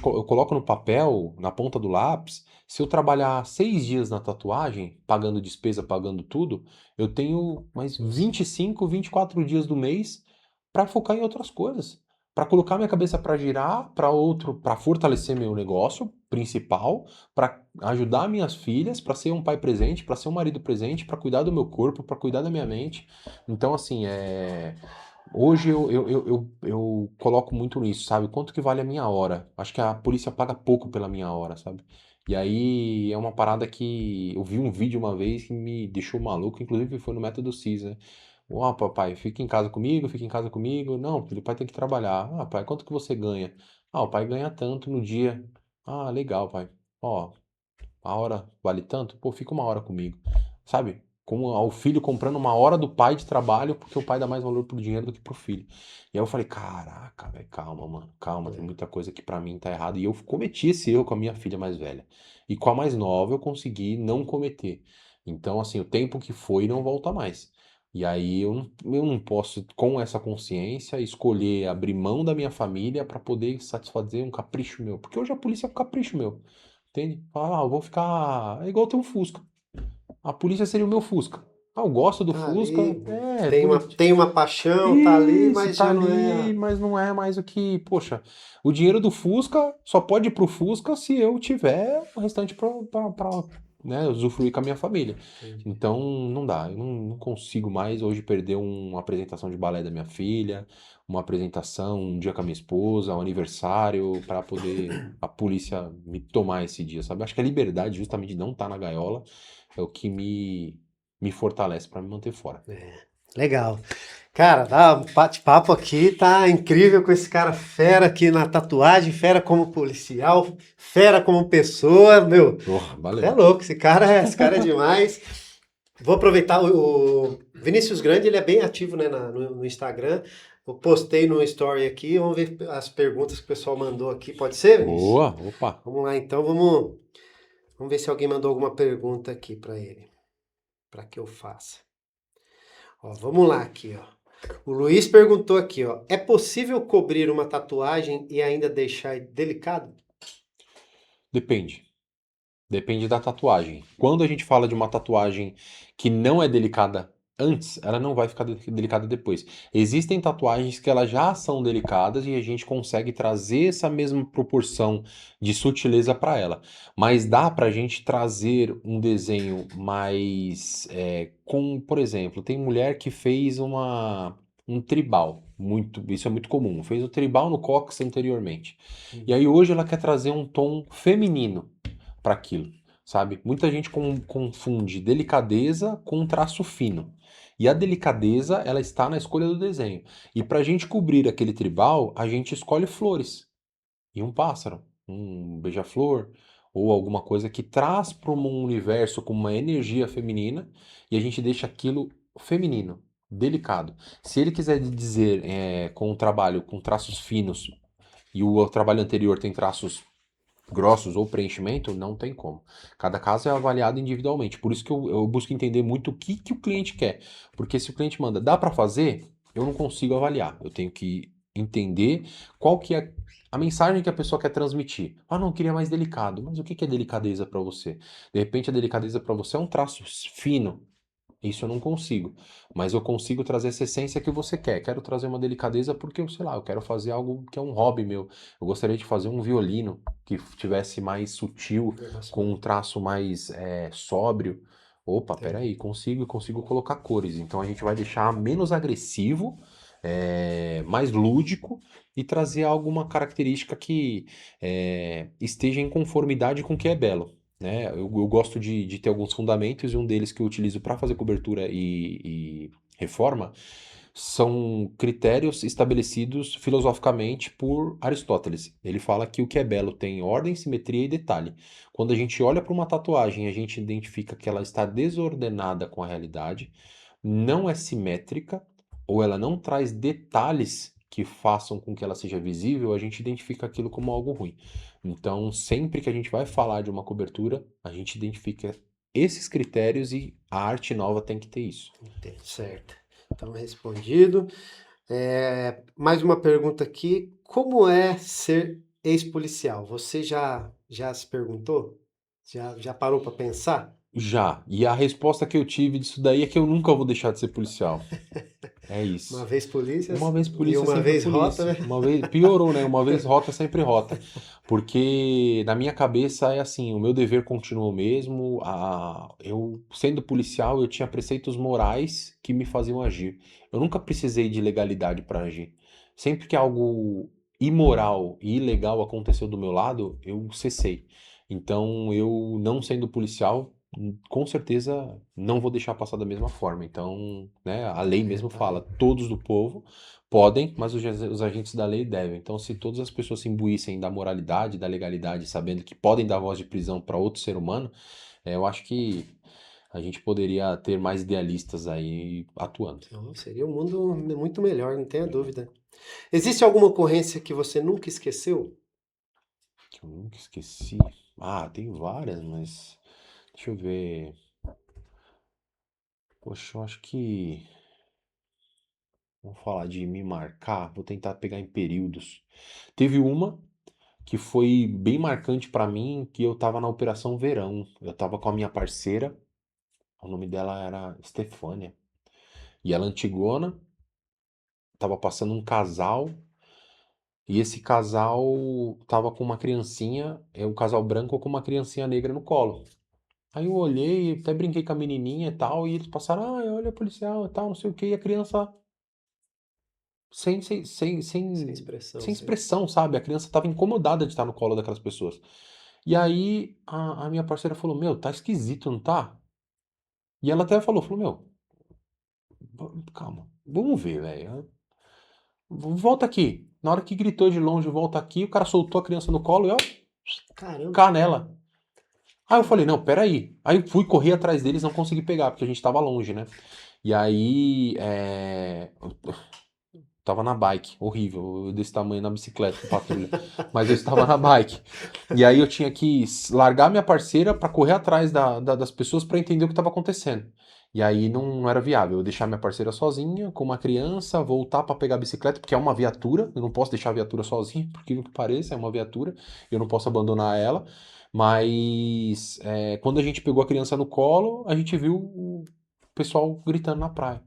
eu coloco no papel, na ponta do lápis, se eu trabalhar 6 dias na tatuagem, pagando despesa, pagando tudo, eu tenho mais Nossa. 25, 24 dias do mês para focar em outras coisas para colocar minha cabeça para girar, para fortalecer meu negócio principal, para ajudar minhas filhas, para ser um pai presente, para ser um marido presente, para cuidar do meu corpo, para cuidar da minha mente. Então, assim, hoje eu coloco muito nisso, sabe? Quanto que vale a minha hora? Acho que a polícia paga pouco pela minha hora, sabe? E aí é uma parada que eu vi um vídeo uma vez que me deixou maluco, inclusive foi no Método CIS, né? Ó, papai, fica em casa comigo, fica em casa comigo. Não, filho, o pai tem que trabalhar. Ah, pai, quanto que você ganha? Ah, o pai ganha tanto no dia. Ah, legal, pai. Ó, a hora vale tanto? Pô, fica uma hora comigo. Sabe? Como o filho comprando uma hora do pai de trabalho, porque o pai dá mais valor pro dinheiro do que pro filho. E aí eu falei, caraca, velho, calma, mano, calma, tem É. muita coisa que pra mim tá errado. E eu cometi esse erro com a minha filha mais velha. E com a mais nova eu consegui não cometer. Então, assim, o tempo que foi não volta mais. E aí eu não posso, com essa consciência, escolher abrir mão da minha família para poder satisfazer um capricho meu. Porque hoje a polícia é um capricho meu. Entende? Fala, eu vou ficar. É igual ter um Fusca. A polícia seria o meu Fusca. Ah, eu gosto do Tá Fusca, ali, é bonito. tem uma paixão, tá ali, Isso, mas tá já não é. ali, mas não é mais o que. Poxa, o dinheiro do Fusca só pode ir pro Fusca se eu tiver o restante pra, né, usufruir com a minha família. Entendi. Então não dá, eu não consigo mais hoje perder uma apresentação de balé da minha filha, uma apresentação, um dia com a minha esposa, um aniversário, para poder a polícia me tomar esse dia, sabe? Acho que a liberdade, justamente de não estar na gaiola, é o que me fortalece para me manter fora. Legal. Cara, um bate-papo aqui, tá incrível com esse cara fera aqui na tatuagem, fera como policial, fera como pessoa, meu. Porra, É valeu. louco, esse cara é demais. Vou aproveitar o Vinícius Grande, ele é bem ativo, né, no Instagram. Eu postei no story aqui, vamos ver as perguntas que o pessoal mandou aqui. Pode ser, Vinícius? Boa, opa. Vamos lá, então, vamos ver se alguém mandou alguma pergunta aqui para ele, para que eu faça. Ó, vamos lá aqui, ó. O Luiz perguntou aqui, ó, é possível cobrir uma tatuagem e ainda deixar delicado? Depende. Depende da tatuagem. Quando a gente fala de uma tatuagem que não é delicada antes, ela não vai ficar delicada depois. Existem tatuagens que elas já são delicadas e a gente consegue trazer essa mesma proporção de sutileza para ela. Mas dá para a gente trazer um desenho mais, com, por exemplo, tem mulher que fez um tribal. Isso é muito comum. Fez o tribal no cóccix anteriormente. E aí hoje ela quer trazer um tom feminino para aquilo, sabe? Muita gente confunde delicadeza com um traço fino. E a delicadeza, ela está na escolha do desenho. E para a gente cobrir aquele tribal, a gente escolhe flores e um pássaro, um beija-flor ou alguma coisa que traz para um universo com uma energia feminina e a gente deixa aquilo feminino, delicado. Se ele quiser dizer com o trabalho com traços finos e o trabalho anterior tem traços grossos ou preenchimento, não tem como. Cada caso é avaliado individualmente. Por isso que eu busco entender muito o que o cliente quer. Porque se o cliente manda, dá para fazer, eu não consigo avaliar. Eu tenho que entender qual que é a mensagem que a pessoa quer transmitir. Ah, não, queria mais delicado. Mas o que é delicadeza para você? De repente, a delicadeza para você é um traço fino. Isso eu não consigo. Mas eu consigo trazer essa essência que você quer. Quero trazer uma delicadeza porque, eu sei lá, eu quero fazer algo que é um hobby meu. Eu gostaria de fazer um violino que tivesse mais sutil, Negócio com mais. um traço mais sóbrio. Opa, Entendi. peraí, consigo colocar cores. Então a gente vai deixar menos agressivo, mais lúdico e trazer alguma característica que esteja em conformidade com o que é belo, né? Eu gosto de ter alguns fundamentos e um deles que eu utilizo para fazer cobertura e reforma são critérios estabelecidos filosoficamente por Aristóteles. Ele fala que o que é belo tem ordem, simetria e detalhe. Quando a gente olha para uma tatuagem, e a gente identifica que ela está desordenada com a realidade, não é simétrica ou ela não traz detalhes que façam com que ela seja visível, a gente identifica aquilo como algo ruim. Então, sempre que a gente vai falar de uma cobertura, a gente identifica esses critérios e a arte nova tem que ter isso. Entendi, certo. Então, respondido. Mais uma pergunta aqui. Como é ser ex-policial? Você já se perguntou? Já parou para pensar? Já, e a resposta que eu tive disso daí é que eu nunca vou deixar de ser policial. É Uma isso. vez polícia Uma vez e polícia, uma sempre vez rota, polícia. né? Uma vez, piorou, né? Uma vez rota, sempre rota. Porque na minha cabeça é assim, o meu dever continua o mesmo. Eu, sendo policial, eu tinha preceitos morais que me faziam agir. Eu nunca precisei de legalidade para agir. Sempre que algo imoral e ilegal aconteceu do meu lado, eu cessei. Então, eu não sendo policial, com certeza não vou deixar passar da mesma forma. Então, né, a lei mesmo Tá fala, aí. todos do povo podem, mas os agentes da lei devem. Então, se todas as pessoas se imbuíssem da moralidade, da legalidade, sabendo que podem dar voz de prisão para outro ser humano, eu acho que a gente poderia ter mais idealistas aí atuando. Então, seria um mundo muito melhor, não tenha dúvida. Existe alguma ocorrência que você nunca esqueceu? Que eu nunca esqueci. Ah, tem várias, mas deixa eu ver. Poxa, eu acho que. vamos falar de me marcar, vou tentar pegar em períodos. Teve uma que foi bem marcante pra mim, que eu tava na Operação Verão. Eu tava com a minha parceira, o nome dela era Estefânia. E ela antigona, tava passando um casal, e esse casal tava com uma criancinha, um casal branco com uma criancinha negra no colo. Aí eu olhei, até brinquei com a menininha e tal, e eles passaram, olha policial e tal, não sei o que, e a criança sem, sem, sem, Sem sem, expressão, sem sem. expressão, sabe? A criança tava incomodada de estar no colo daquelas pessoas. E aí a minha parceira falou, meu, tá esquisito, não tá? E ela até falou, meu, calma, vamos ver, velho. Volta aqui. Na hora que gritou de longe, volta aqui, o cara soltou a criança no colo e ó, Caramba, canela. Aí eu falei, não, peraí. Aí eu fui correr atrás deles, não consegui pegar, porque a gente tava longe, né? E aí, tava na bike, horrível, eu desse tamanho na bicicleta com patrulha, mas eu estava na bike. E aí eu tinha que largar minha parceira pra correr atrás das pessoas pra entender o que estava acontecendo. E aí não era viável eu deixar minha parceira sozinha, com uma criança, voltar pra pegar a bicicleta, porque é uma viatura, eu não posso deixar a viatura sozinha, porque o que pareça, é uma viatura, eu não posso abandonar ela. Mas quando a gente pegou a criança no colo, a gente viu o pessoal gritando na praia.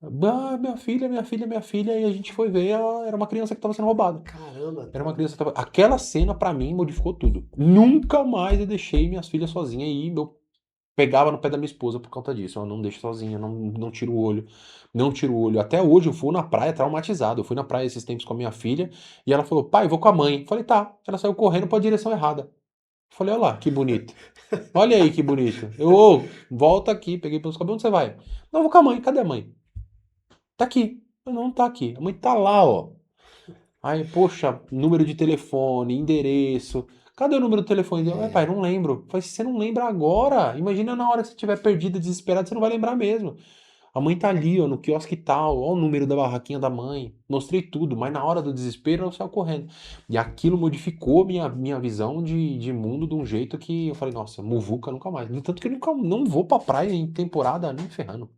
Ah, minha filha, minha filha, minha filha. E a gente foi ver, era uma criança que estava sendo roubada. caramba, Era tá. uma criança que tava... Aquela cena, pra mim, modificou tudo. Nunca mais eu deixei minhas filhas sozinhas e eu pegava no pé da minha esposa por conta disso. Eu não deixo sozinha, não tiro o olho. Não tiro o olho. Até hoje eu fui na praia traumatizado. Eu fui na praia esses tempos com a minha filha e ela falou, pai, vou com a mãe. Eu falei, tá. Ela saiu correndo pra direção errada. Eu falei, olha lá, que bonito. Olha aí que bonito. Eu, volta aqui, peguei pelos cabelos, onde você vai? Não, vou com a mãe. Cadê a mãe? Tá aqui. Não tá aqui. A mãe tá lá, ó. Aí, poxa, número de telefone, endereço. Cadê o número do telefone dele? Pai, É, não lembro. Falei, se você não lembra agora, imagina na hora que você estiver perdida, desesperada, você não vai lembrar mesmo. A mãe tá ali, ó, no quiosque tal, ó o número da barraquinha da mãe. Mostrei tudo, mas na hora do desespero eu saio correndo. E aquilo modificou minha visão de mundo de um jeito que eu falei, nossa, muvuca nunca mais. No tanto que eu nunca, não vou pra praia em temporada nem ferrando.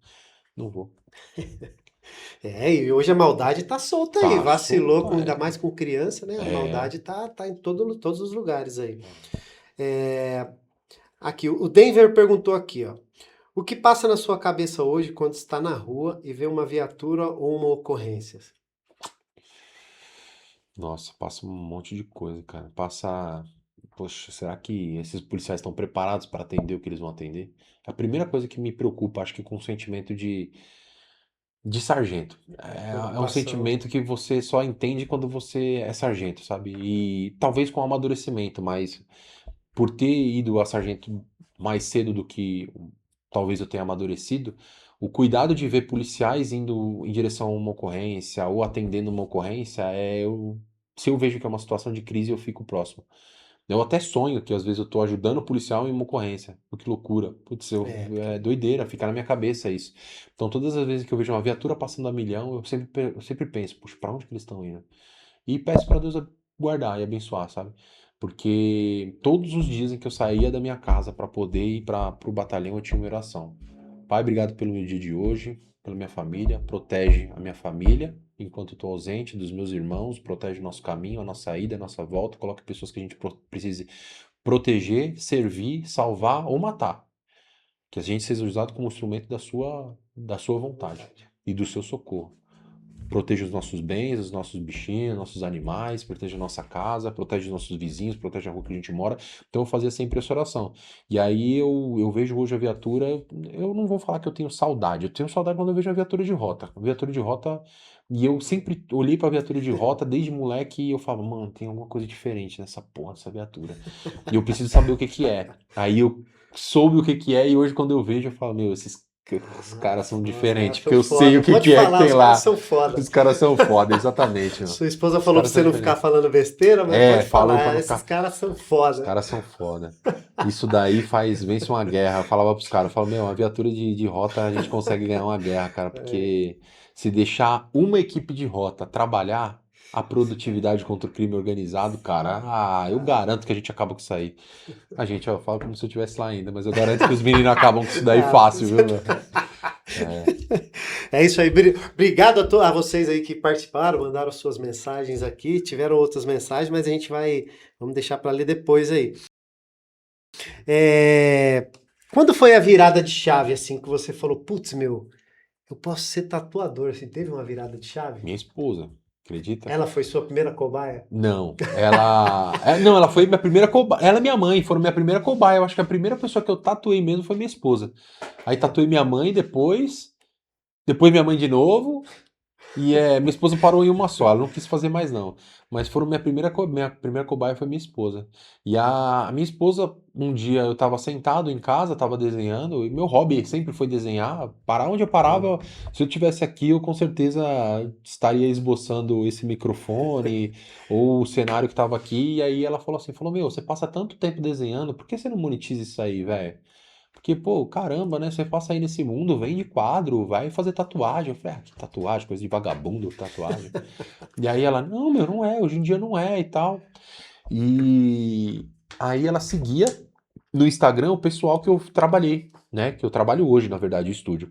Não vou. e hoje a maldade tá solta aí, Tá vacilou solta, com, ainda mais com criança, né? A é. maldade tá em todos os lugares aí. É, aqui, o Denver perguntou aqui, ó. O que passa na sua cabeça hoje quando está na rua e vê uma viatura ou uma ocorrência? Nossa, passa um monte de coisa, cara. Passa. Poxa, será que esses policiais estão preparados para atender o que eles vão atender? A primeira coisa que me preocupa, acho que com o sentimento de sargento. É um Preocupação. sentimento que você só entende quando você é sargento, sabe? E talvez com amadurecimento, mas por ter ido a sargento mais cedo do que talvez eu tenha amadurecido, o cuidado de ver policiais indo em direção a uma ocorrência ou atendendo uma ocorrência se eu vejo que é uma situação de crise, eu fico próximo. Eu até sonho que às vezes eu tô ajudando o policial em uma ocorrência. Pô, que loucura. Putz, É, é doideira, fica na minha cabeça isso. Então todas as vezes que eu vejo uma viatura passando a milhão, eu sempre penso, puxa, pra onde que eles estão indo? E peço para Deus guardar e abençoar, sabe? Porque todos os dias em que eu saía da minha casa para poder ir para o batalhão, eu tinha uma oração. Pai, obrigado pelo meu dia de hoje, pela minha família. Protege a minha família enquanto eu estou ausente, dos meus irmãos. Protege o nosso caminho, a nossa ida, a nossa volta. Coloque pessoas que a gente precise proteger, servir, salvar ou matar. Que a gente seja usado como instrumento da sua vontade vontade. e do seu socorro. Proteja os nossos bens, os nossos bichinhos, nossos animais, proteja a nossa casa, protege os nossos vizinhos, protege a rua que a gente mora. Então eu fazia sempre essa oração. E aí eu vejo hoje a viatura, eu não vou falar que eu tenho saudade, eu tenho saudade quando eu vejo a viatura de rota. A viatura de rota, e eu sempre olhei pra viatura de rota desde moleque e eu falo, mano, tem alguma coisa diferente nessa porra dessa viatura. E eu preciso saber o que que é. Aí eu soube o que que é e hoje quando eu vejo eu falo, meu, esses caras são Nossa, os caras diferentes, porque são eu sei foda. o que Pode que é que falar, tem os caras lá. são foda. Os caras são foda, exatamente, meu. Sua esposa Os falou pra caras você são não ficar diferentes. falando besteira, mas É, pode falou pra falar. não Esses ficar. caras são Os foda. caras são foda. Isso daí vence uma guerra. Eu falava pros caras, eu falo, meu, uma viatura de rota a gente consegue ganhar uma guerra, cara, porque se deixar uma equipe de rota trabalhar a produtividade contra o crime organizado, cara, eu garanto que a gente acaba com isso aí. A gente, ó, eu falo como se eu estivesse lá ainda, mas eu garanto que os meninos acabam com isso daí Ah, fácil, viu, meu? É. É isso aí. Obrigado a vocês aí que participaram, mandaram suas mensagens aqui. Tiveram outras mensagens, mas a gente vai. Vamos deixar para ler depois aí. É, quando foi a virada de chave, assim, que você falou, putz, meu, eu posso ser tatuador, assim, teve uma virada de chave? Minha esposa, acredita? Ela foi sua primeira cobaia? Não, não, ela foi minha primeira cobaia. Ela e minha mãe foram minha primeira cobaia. Eu acho que a primeira pessoa que eu tatuei mesmo foi minha esposa. Aí tatuei minha mãe depois minha mãe de novo. E minha esposa parou em uma só, ela não quis fazer mais não. Mas foram minha primeira cobaia foi minha esposa. E a minha esposa, um dia eu estava sentado em casa, estava desenhando, e meu hobby sempre foi desenhar. Parar onde eu parava, se eu tivesse aqui, eu com certeza estaria esboçando esse microfone ou o cenário que estava aqui. E aí ela falou assim, meu, você passa tanto tempo desenhando, por que você não monetiza isso aí, velho? Porque, pô, caramba, né? Você passa aí nesse mundo, vende quadro, vai fazer tatuagem. Eu falei, que tatuagem, coisa de vagabundo, tatuagem. E aí ela, não, meu, não é, hoje em dia não é e tal. E aí ela seguia no Instagram o pessoal que eu trabalhei, né? Que eu trabalho hoje, na verdade, o estúdio.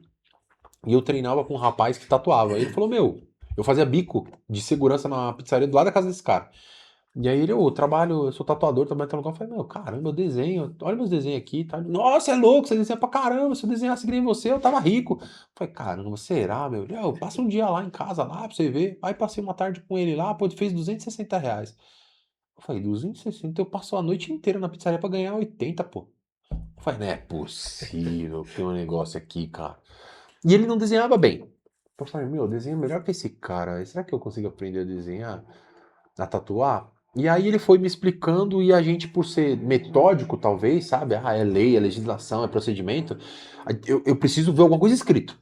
E eu treinava com um rapaz que tatuava. Ele falou, meu, eu fazia bico de segurança na pizzaria do lado da casa desse cara. E aí ele, eu trabalho, eu sou tatuador, trabalho em tal lugar. Eu falei, meu, caramba, eu desenho, olha meus desenhos aqui, tá? Nossa, é louco, você desenha pra caramba, se eu desenhasse que nem você, eu tava rico. Eu falei, caramba, será, meu? Eu passa um dia lá em casa, lá, pra você ver. Aí passei uma tarde com ele lá, pô, ele fez R$ 260. Eu falei, 260, eu passo a noite inteira na pizzaria pra ganhar 80, pô. Eu falei, não é possível que tem um negócio aqui, cara. E ele não desenhava bem. Eu falei, meu, eu desenho melhor que esse cara. Será que eu consigo aprender a desenhar? A tatuar. E aí ele foi me explicando e a gente, por ser metódico, talvez, sabe? Ah, é lei, é legislação, é procedimento. Eu preciso ver alguma coisa escrito.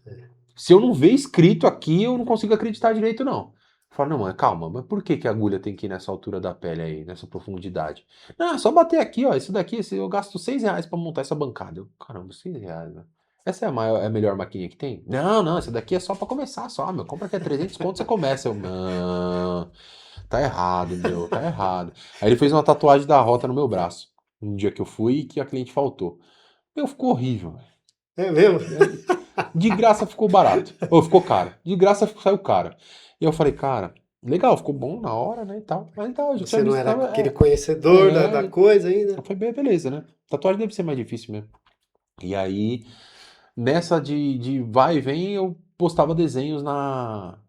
Se eu não ver escrito aqui, eu não consigo acreditar direito, não. Fala, não, mas calma, mas por que que a agulha tem que ir nessa altura da pele aí, nessa profundidade? Não, é só bater aqui, ó. Isso daqui, eu gasto R$ 6 pra montar essa bancada. Caramba, R$ 6, né? Essa é é a melhor maquininha que tem? Não, não, essa daqui é só pra começar, só, meu. Compra aqui a 300 conto, você começa. Eu, não, tá errado, meu, tá errado. Aí ele fez uma tatuagem da rota no meu braço. Um dia que eu fui e que a cliente faltou. Meu, ficou horrível, velho. É mesmo? De graça ficou barato. Ou ficou caro. De graça saiu caro. E eu falei, cara, legal, ficou bom na hora, né, e tal. Mas tal, eu já tinha Você não visto, era tava, aquele conhecedor da coisa eu ainda? falei, beleza, né? Tatuagem deve ser mais difícil mesmo. E aí, nessa de vai e vem, eu postava desenhos na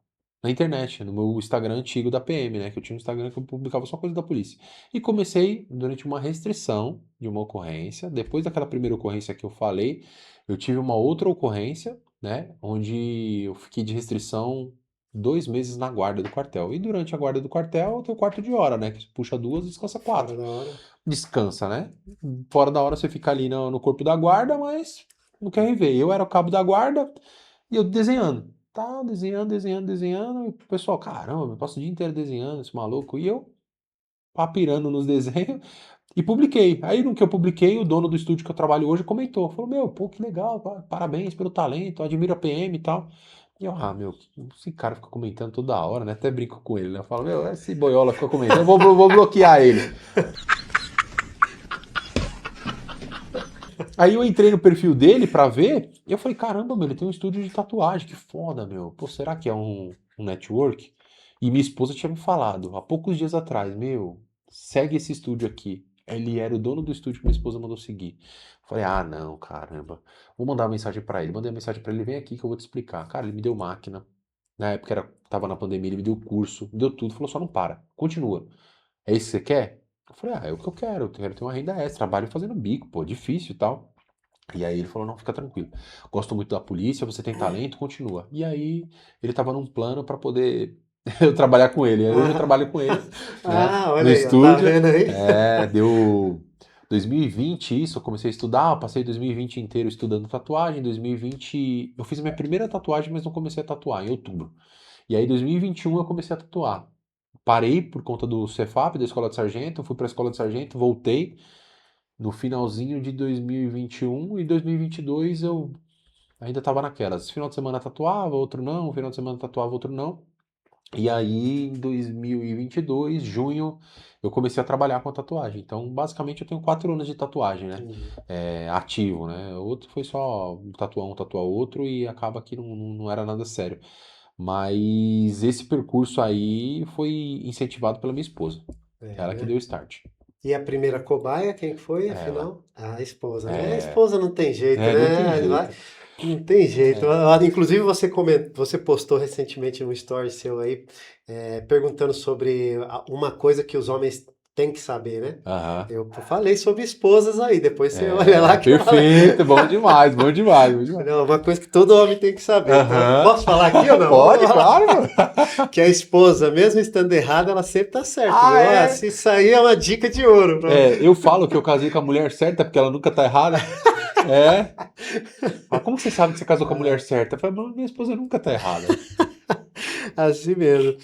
internet, no meu Instagram antigo da PM, né? Que eu tinha um Instagram que eu publicava só coisa da polícia. E comecei durante uma restrição de uma ocorrência. Depois daquela primeira ocorrência que eu falei, eu tive uma outra ocorrência, né? Onde eu fiquei de restrição 2 meses na guarda do quartel. E durante a guarda do quartel, tem o quarto de hora, né? Que puxa duas, descansa Fora quatro. da hora. Descansa, né? Fora da hora você fica ali no corpo da guarda, mas não quer rever. Eu era o cabo da guarda e eu desenhando. Tá, desenhando, desenhando, desenhando. E o pessoal, caramba, eu passo o dia inteiro desenhando, esse maluco. E eu, papirando nos desenhos, e publiquei. Aí no que eu publiquei, o dono do estúdio que eu trabalho hoje comentou. Falou, meu, pô, que legal, parabéns pelo talento, admiro a PM e tal. E eu, meu, esse cara fica comentando toda hora, né? Até brinco com ele, né? Eu falo, meu, esse boiola fica comentando, eu vou bloquear ele. Aí eu entrei no perfil dele pra ver, e eu falei, caramba, meu, ele tem um estúdio de tatuagem, que foda, meu. Pô, será que é um network? E minha esposa tinha me falado, há poucos dias atrás, meu, segue esse estúdio aqui. Ele era o dono do estúdio que minha esposa mandou seguir. Falei, ah, não, caramba. Vou mandar uma mensagem pra ele. Mandei uma mensagem pra ele, vem aqui que eu vou te explicar. Cara, ele me deu máquina. Na época tava na pandemia, ele me deu curso, me deu tudo. Falou, só não para, continua. É isso que você quer? Eu falei, é o que eu quero ter uma renda extra, trabalho fazendo bico, pô, difícil e tal. E aí ele falou, não, fica tranquilo. Gosto muito da polícia, você tem talento, continua. E aí ele tava num plano para poder eu trabalhar com ele. Hoje eu Ah, trabalho com ele, né, no olha aí, ó, tá estúdio. vendo aí? Deu 2020 isso, eu comecei a estudar, eu passei 2020 inteiro estudando tatuagem. 2020 eu fiz a minha primeira tatuagem, mas não comecei a tatuar, em outubro. E aí 2021 eu comecei a tatuar. Parei por conta do Cefap, da Escola de Sargento, fui para a Escola de Sargento, voltei no finalzinho de 2021 e 2022 eu ainda estava naquelas. Esse final de semana tatuava, outro não, final de semana tatuava, outro não. E aí, em 2022, junho, eu comecei a trabalhar com a tatuagem. Então, basicamente, eu tenho 4 anos de tatuagem, né? Entendi. Ativo, né? O outro foi só um tatuar outro e acaba que não era nada sério. Mas esse percurso aí foi incentivado pela minha esposa. É, Ela que né? deu o start. E a primeira cobaia, quem que foi, Ela. afinal? A esposa, né? A É, esposa não tem jeito, não tem né? jeito. Não tem jeito. É. Inclusive, você postou recentemente no story seu aí, perguntando sobre uma coisa que os homens têm que saber, né? Aham. Eu falei sobre esposas aí, depois você olha lá que eu falei. Perfeito, bom demais, bom demais, bom demais. Não, uma coisa que todo homem tem que saber. Então, Aham. posso falar aqui ou não? Pode, claro, mano. Que a esposa, mesmo estando errada, ela sempre tá certa, Ah, viu? Ah, é? isso aí é uma dica de ouro. Eu falo que eu casei com a mulher certa porque ela nunca tá errada. É. Ah, como que você sabe que você casou com a mulher certa? Eu falei, "Mas minha esposa nunca tá errada." Assim mesmo.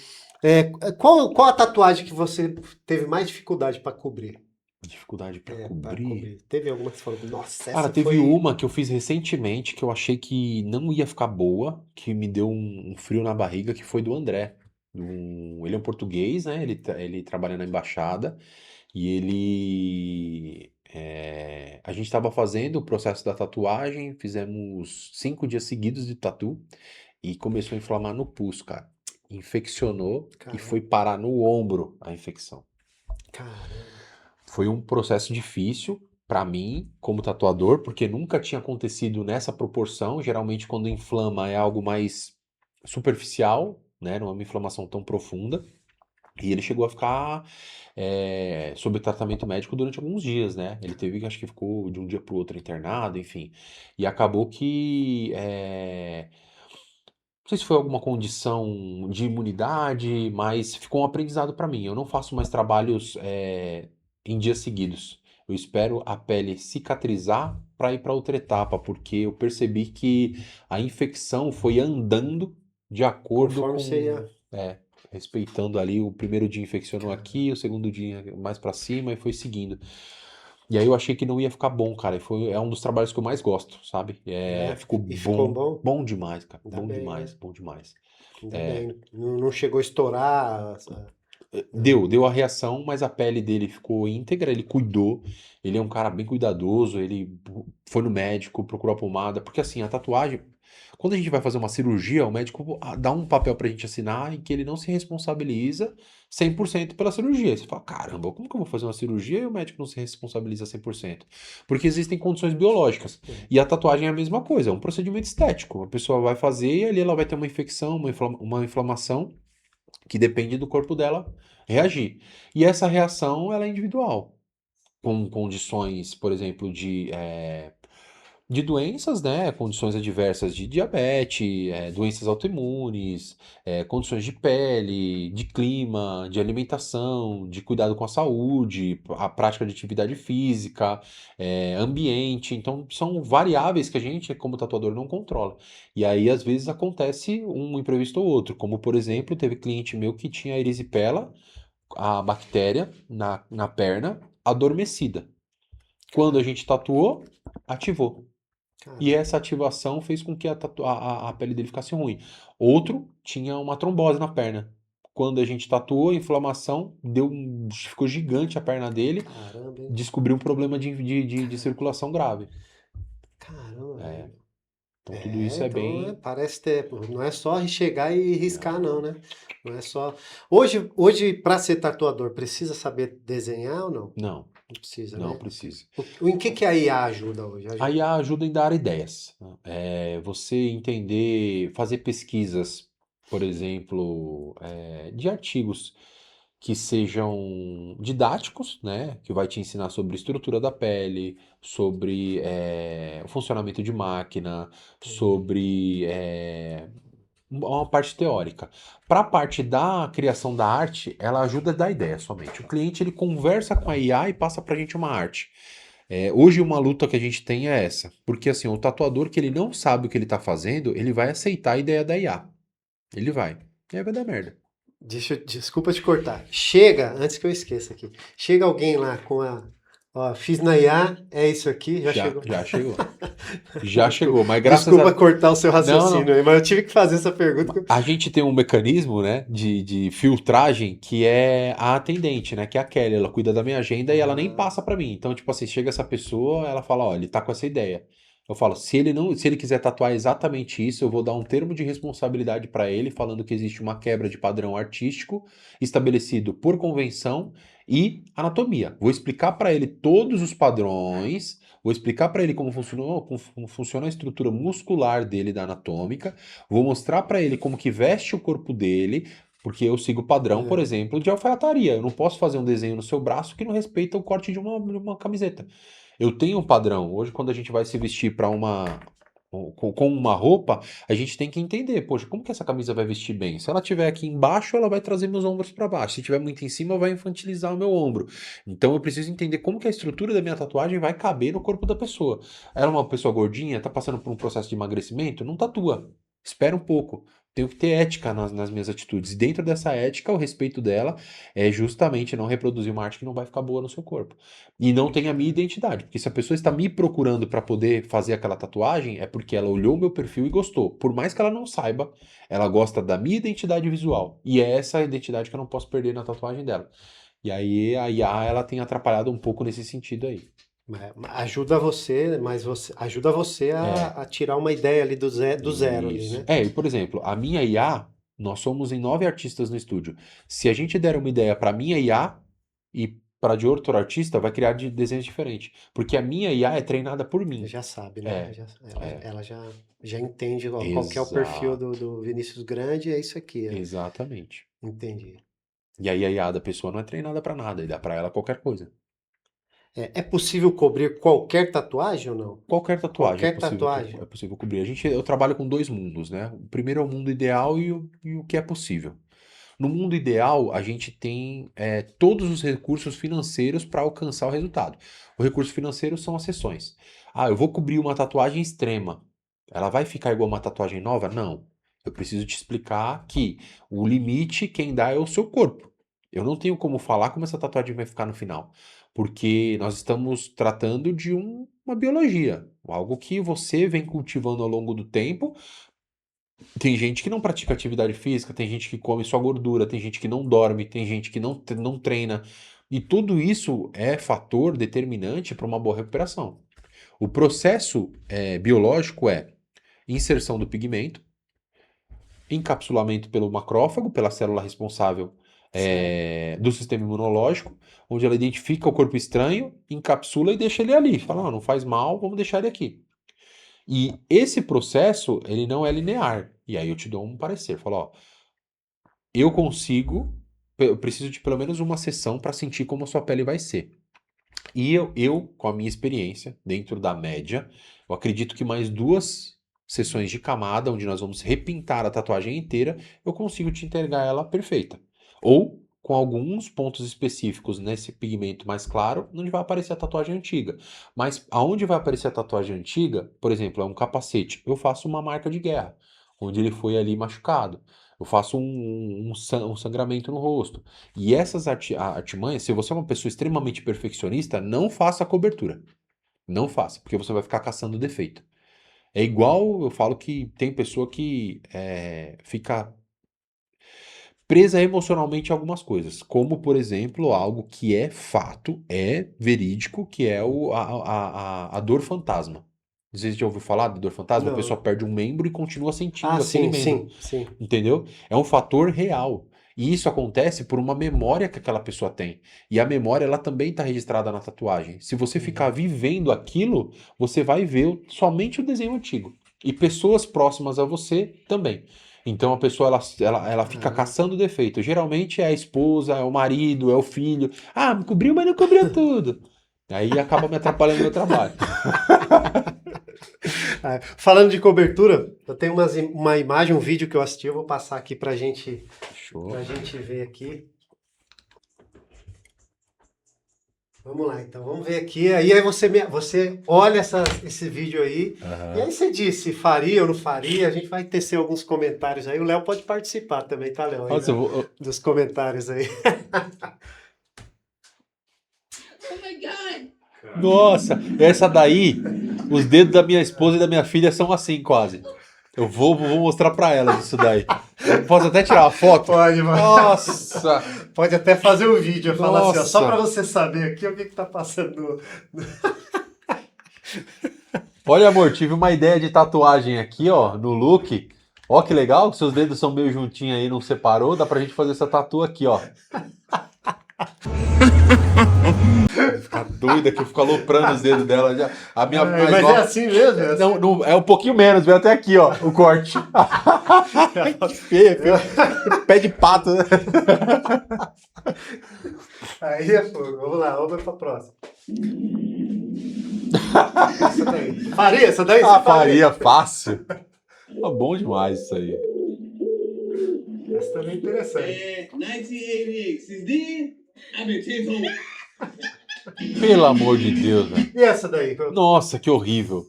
Qual a tatuagem que você teve mais dificuldade para cobrir? Dificuldade pra Para cobrir. cobrir. Teve alguma que você falou, nossa, Cara, essa teve foi. uma que eu fiz recentemente que eu achei que não ia ficar boa, que me deu um frio na barriga, que foi do André. Ele é um português, né? Ele trabalha na embaixada e a gente estava fazendo o processo da tatuagem, fizemos 5 dias seguidos de tatu e começou a inflamar no pulso, cara. Infeccionou e foi Caramba, parar no ombro a infecção. caramba. Foi um processo difícil para mim, como tatuador, porque nunca tinha acontecido nessa proporção. Geralmente, quando inflama, é algo mais superficial, né? Não é uma inflamação tão profunda. E ele chegou a ficar sob tratamento médico durante alguns dias, né? Ele teve, acho que ficou de um dia para o outro internado, enfim. E acabou que não sei se foi alguma condição de imunidade, mas ficou um aprendizado para mim. Eu não faço mais trabalhos em dias seguidos. Eu espero a pele cicatrizar para ir para outra etapa, porque eu percebi que a infecção foi andando de acordo Conforme você com, ia. respeitando ali. O primeiro dia infeccionou Caramba. aqui, o segundo dia mais para cima e foi seguindo. E aí eu achei que não ia ficar bom, cara. É um dos trabalhos que eu mais gosto, sabe? É, Ficou e ficou bom, bom? bom demais, cara. Ainda Bom bem, demais, né? bom demais. Ainda É, bem. Não chegou a estourar. Não. deu a reação, mas a pele dele ficou íntegra, ele cuidou. Ele é um cara bem cuidadoso, ele foi no médico, procurou a pomada, porque assim, a tatuagem, quando a gente vai fazer uma cirurgia, o médico dá um papel pra gente assinar em que ele não se responsabiliza 100% pela cirurgia. Você fala, caramba, como que eu vou fazer uma cirurgia e o médico não se responsabiliza 100%? Porque existem condições biológicas. E a tatuagem é a mesma coisa, é um procedimento estético. A pessoa vai fazer e ali ela vai ter uma infecção, uma inflamação que depende do corpo dela reagir. E essa reação ela é individual, com condições, por exemplo, de doenças, né? Condições adversas de diabetes, doenças autoimunes, condições de pele, de clima, de alimentação, de cuidado com a saúde, a prática de atividade física, ambiente. Então, são variáveis que a gente, como tatuador, não controla. E aí, às vezes, acontece um imprevisto ou outro, como, por exemplo, teve cliente meu que tinha erisipela, a bactéria, na perna, adormecida. Quando a Cara, gente tatuou, ativou. E caramba. essa ativação fez com que a pele dele ficasse ruim. Outro tinha uma trombose na perna. Quando a gente tatuou, a inflamação ficou gigante a perna dele, Caramba, hein? descobriu um problema de circulação grave. Caramba, É, velho. então tudo isso é Então bem. parece ter. Não é só chegar e riscar, Não, não, né? Não é só. Hoje para ser tatuador, precisa saber desenhar ou não? não, Não precisa, não né? precisa. Em que a IA ajuda hoje? A IA ajuda em dar ideias. Você entender, fazer pesquisas, por exemplo, de artigos que sejam didáticos, né? Que vai te ensinar sobre estrutura da pele, sobre o funcionamento de máquina, Entendi. sobre uma parte teórica. Para a parte da criação da arte, ela ajuda a dar ideia somente. O cliente ele conversa com a IA e passa para a gente uma arte. Hoje uma luta que a gente tem é essa, porque assim, o tatuador que ele não sabe o que ele está fazendo, ele vai aceitar a ideia da IA. Ele vai. E aí vai dar merda. Desculpa te cortar. Chega, antes que eu esqueça aqui. Chega alguém lá com Ó, fiz na IA, é isso aqui, já Já, chegou. já chegou. Já chegou, mas graças Desculpa a... cortar o seu Não, não. raciocínio aí, mas eu tive que fazer essa pergunta. A gente tem um mecanismo, né, de filtragem que é a atendente, né, que é a Kelly. Ela cuida da minha agenda e ela nem Ah, passa pra mim. Então, tipo assim, chega essa pessoa, ela fala, ó, ele tá com essa ideia. Eu falo, se ele quiser tatuar exatamente isso, eu vou dar um termo de responsabilidade pra ele, falando que existe uma quebra de padrão artístico estabelecido por convenção e anatomia. Vou explicar pra ele todos os padrões, vou explicar pra ele como funciona a estrutura muscular dele da anatômica. Vou mostrar pra ele como que veste o corpo dele, porque eu sigo o padrão, por é. exemplo, de alfaiataria. Eu não posso fazer um desenho no seu braço que não respeita o corte de uma camiseta. Eu tenho um padrão. Hoje, quando a gente vai se vestir para com uma roupa, a gente tem que entender, poxa, como que essa camisa vai vestir bem? Se ela estiver aqui embaixo, ela vai trazer meus ombros para baixo. Se estiver muito em cima, vai infantilizar o meu ombro. Então eu preciso entender como que a estrutura da minha tatuagem vai caber no corpo da pessoa. Ela é uma pessoa gordinha, tá passando por um processo de emagrecimento? Não tatua. Espera um pouco. Tenho que ter ética nas minhas atitudes. E dentro dessa ética, o respeito dela é justamente não reproduzir uma arte que não vai ficar boa no seu corpo. E não tem a minha identidade. Porque se a pessoa está me procurando para poder fazer aquela tatuagem, é porque ela olhou o meu perfil e gostou. Por mais que ela não saiba, ela gosta da minha identidade visual. E é essa a identidade que eu não posso perder na tatuagem dela. E aí a IA, ela tem atrapalhado um pouco nesse sentido aí. Ajuda você, mas você ajuda você É, a tirar uma ideia ali do zero ali, isso. né? É, e por exemplo, a minha IA, nós somos em 9 artistas no estúdio. Se a gente der uma ideia para minha IA e para de outro artista, vai criar desenhos diferentes. Porque a minha IA é treinada por Você mim. já sabe, né? É, é. Ela já entende ó, qual que é o perfil Exato. do Vinícius Grande, é isso aqui, ó. Exatamente. Entendi. E aí a IA da pessoa não é treinada para nada, e dá para ela qualquer coisa. É possível cobrir qualquer tatuagem ou não? Qualquer tatuagem Qualquer tatuagem? é possível cobrir. Eu trabalho com dois mundos, né? O primeiro é o mundo ideal e o que é possível. No mundo ideal, a gente tem todos os recursos financeiros para alcançar o resultado. O recurso financeiro são as sessões. Ah, eu vou cobrir uma tatuagem extrema. Ela vai ficar igual uma tatuagem nova? Não. Eu preciso te explicar que o limite quem dá é o seu corpo. Eu não tenho como falar como essa tatuagem vai ficar no final, porque nós estamos tratando de uma biologia, algo que você vem cultivando ao longo do tempo. Tem gente que não pratica atividade física, tem gente que come só gordura, tem gente que não dorme, tem gente que não treina. E tudo isso é fator determinante para uma boa recuperação. O processo biológico é inserção do pigmento, encapsulamento pelo macrófago, pela célula responsável Certo. do sistema imunológico, onde ela identifica o corpo estranho, encapsula e deixa ele ali. Fala, não faz mal, vamos deixar ele aqui. E esse processo, ele não é linear. E aí eu te dou um parecer. Falo, ó, eu consigo, eu preciso de pelo menos uma sessão para sentir como a sua pele vai ser. E com a minha experiência, dentro da média, eu acredito que mais 2 sessões de camada, onde nós vamos repintar a tatuagem inteira, eu consigo te entregar ela perfeita. Ou com alguns pontos específicos nesse pigmento mais claro, onde vai aparecer a tatuagem antiga. Mas aonde vai aparecer a tatuagem antiga, por exemplo, é um capacete, eu faço uma marca de guerra, onde ele foi ali machucado. Eu faço um sangramento no rosto. E essas artimanhas, se você é uma pessoa extremamente perfeccionista, não faça a cobertura. Não faça, porque você vai ficar caçando defeito. É igual eu falo que tem pessoa que fica presa emocionalmente a algumas coisas, como por exemplo algo que é fato, é verídico, que é a dor fantasma. Não sei se você já ouviu falar da dor fantasma, a pessoa Não. perde um membro e continua Ah, sentindo aquele sim, membro. sim, sim. Entendeu? É um fator real. E isso acontece por uma memória que aquela pessoa tem. E a memória, ela também está registrada na tatuagem. Se você ficar Uhum. vivendo aquilo, você vai ver somente o desenho antigo. E pessoas próximas a você também. Então a pessoa ela fica Caramba. caçando defeito. Geralmente é a esposa, é o marido, é o filho. Ah, me cobriu, mas não cobriu tudo. Aí acaba me atrapalhando no meu trabalho. Ah, falando de cobertura, eu tenho uma imagem, um vídeo que eu assisti, eu vou passar aqui Show. pra gente ver aqui. Vamos lá, então, vamos ver aqui. Aí você olha esse vídeo aí, e aí Aham. você diz se faria ou não faria. A gente vai tecer alguns comentários aí. O Léo pode participar também, tá, Léo? Aí Nossa, eu vou. dos comentários aí. Oh my God. Nossa, essa daí, os dedos da minha esposa e da minha filha são assim quase. Eu vou mostrar pra elas isso daí. Eu posso até tirar uma foto? Pode, mano. Nossa, Pode até fazer um vídeo, falar assim, ó, só pra nossa. você saber aqui o que que tá passando. Olha, amor, tive uma ideia de tatuagem aqui, ó, no look. Ó, que legal, seus dedos são meio juntinhos aí, não separou. Dá pra gente fazer essa tatu aqui, ó. Ficar doida que eu fico aloprando os dedos dela já. A minha mais Mas é nova. assim mesmo? É assim? Não, é um pouquinho menos, veio até aqui, ó, o corte. Que feio, feio. Pé de pato, né? Aí é fogo. Vamos lá, vamos pra próxima. Essa daí. Faria? Essa daí Ah, você faria? faria, fácil. Tá bom demais isso aí. Essa também é interessante. 1988 sizde Abetevo. Pelo amor de Deus, velho. E essa daí? Nossa, que horrível.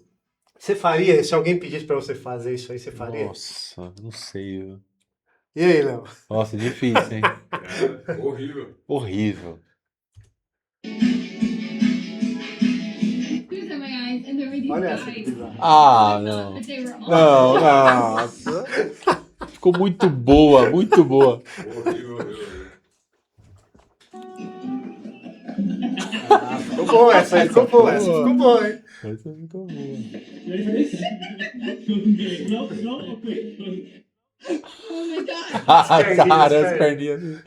Você faria? Se alguém pedisse pra você fazer isso aí, você faria? Nossa, não sei. E aí, Léo? Nossa, difícil, hein? Horrível. Horrível. Olha essa que bizarra. Ah, não. Não, nossa. Ficou muito boa, muito boa. Horrível. Ficou bom essa aí, ficou boa. Essa ficou boa, hein? Essa ficou boa. Ready for this? No, no, quick. Oh my god. Ah, perninhas, cara, as perninhas. perninhas.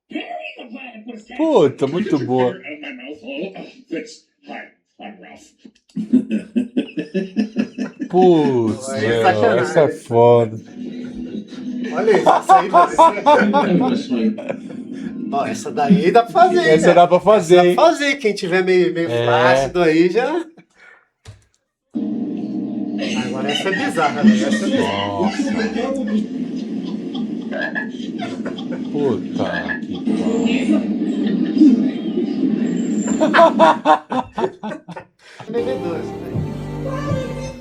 Bury the platypus. Puta, muito boa. Out of my mouth hole. Fix. Hi, Ralph. Putz, Aí é meu, sacanagem. essa é foda. Olha isso, essa aí Ó, essa daí dá pra fazer, hein, Essa né? dá pra fazer, Dá pra hein? fazer. Quem tiver meio É. flácido aí já. Agora essa é bizarra, né? Essa é bizarra. Nossa. Puta que Bebedor, essa daí. pariu.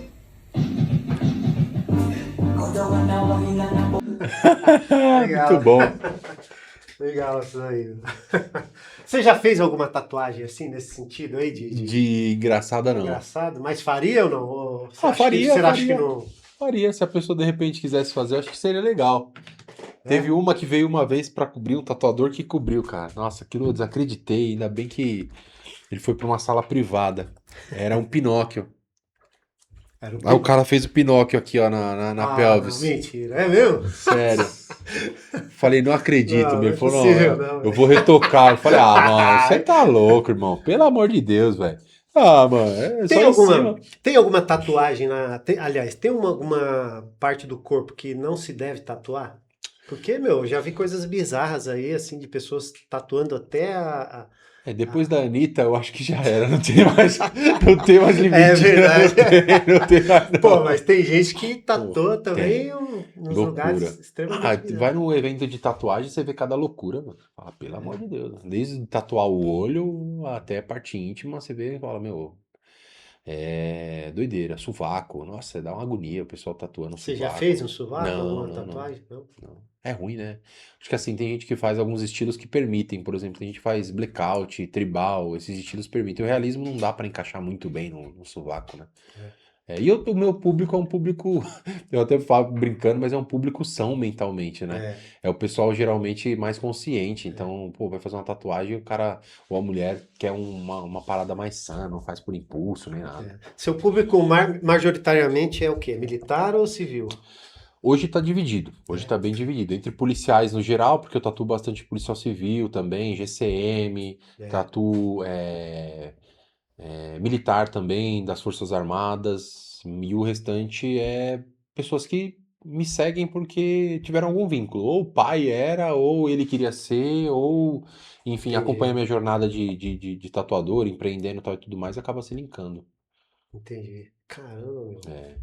Legal. Muito bom. Legal isso aí. Você já fez alguma tatuagem assim, nesse sentido aí, de De engraçada, não. engraçado? Mas faria ou não? Ou você Ah, acha que- faria, você acha que faria. não? Faria, se a pessoa de repente quisesse fazer, eu acho que seria legal. Teve uma que veio uma vez pra cobrir, um tatuador que cobriu, cara. Nossa, aquilo eu desacreditei, ainda bem que ele foi pra uma sala privada. Era um Pinóquio. Era Aí o cara fez o Pinóquio aqui, ó, na pelvis. Não, mentira, é mesmo? Sério. Falei, não acredito, Não, meu. Ele não é falou, possível, não, não, eu velho. vou retocar. Eu falei, ah, mano, você tá louco, irmão. Pelo amor de Deus, velho. Ah, mano, é Tem só em alguma, cima. tem alguma tatuagem aliás, tem alguma parte do corpo que não se deve tatuar? Porque, meu, eu já vi coisas bizarras aí, assim, de pessoas tatuando até É, depois da Anitta, eu acho que já era. Não tem mais, não tem mais limite. É verdade. Não tem mais, não. Pô, mas tem gente que tatua Pô, também Loucura. nos lugares extremamente Ah, bizarros. vai num evento de tatuagem, você vê cada loucura, mano. Fala, pelo amor de Deus. Desde tatuar o olho até a parte íntima, você vê e fala, meu, é doideira. Sovaco. Nossa, dá uma agonia o pessoal tatuando Você já sovaco. fez um sovaco, Não, alguma não, não. tatuagem? Não? Não. É ruim, né? Acho que assim, tem gente que faz alguns estilos que permitem. Por exemplo, tem gente que faz blackout, tribal, esses estilos permitem. O realismo não dá pra encaixar muito bem no sovaco, né? E o meu público é um público, eu até falo brincando, mas é um público são mentalmente, né? É. É o pessoal geralmente mais consciente. Então, pô, vai fazer uma tatuagem e o cara ou a mulher quer uma parada mais sã, não faz por impulso nem nada. Seu público majoritariamente é o quê? Militar ou civil? Hoje tá dividido, hoje tá bem dividido. Entre policiais no geral, porque eu tatuo bastante policial civil também, GCM, tatuo militar também, das Forças Armadas, e o restante é pessoas que me seguem porque tiveram algum vínculo. Ou o pai era, ou ele queria ser, ou, enfim, Entendi. acompanha a minha jornada de tatuador, empreendendo e tal e tudo mais, e acaba se linkando. Entendi. Caramba, meu. É.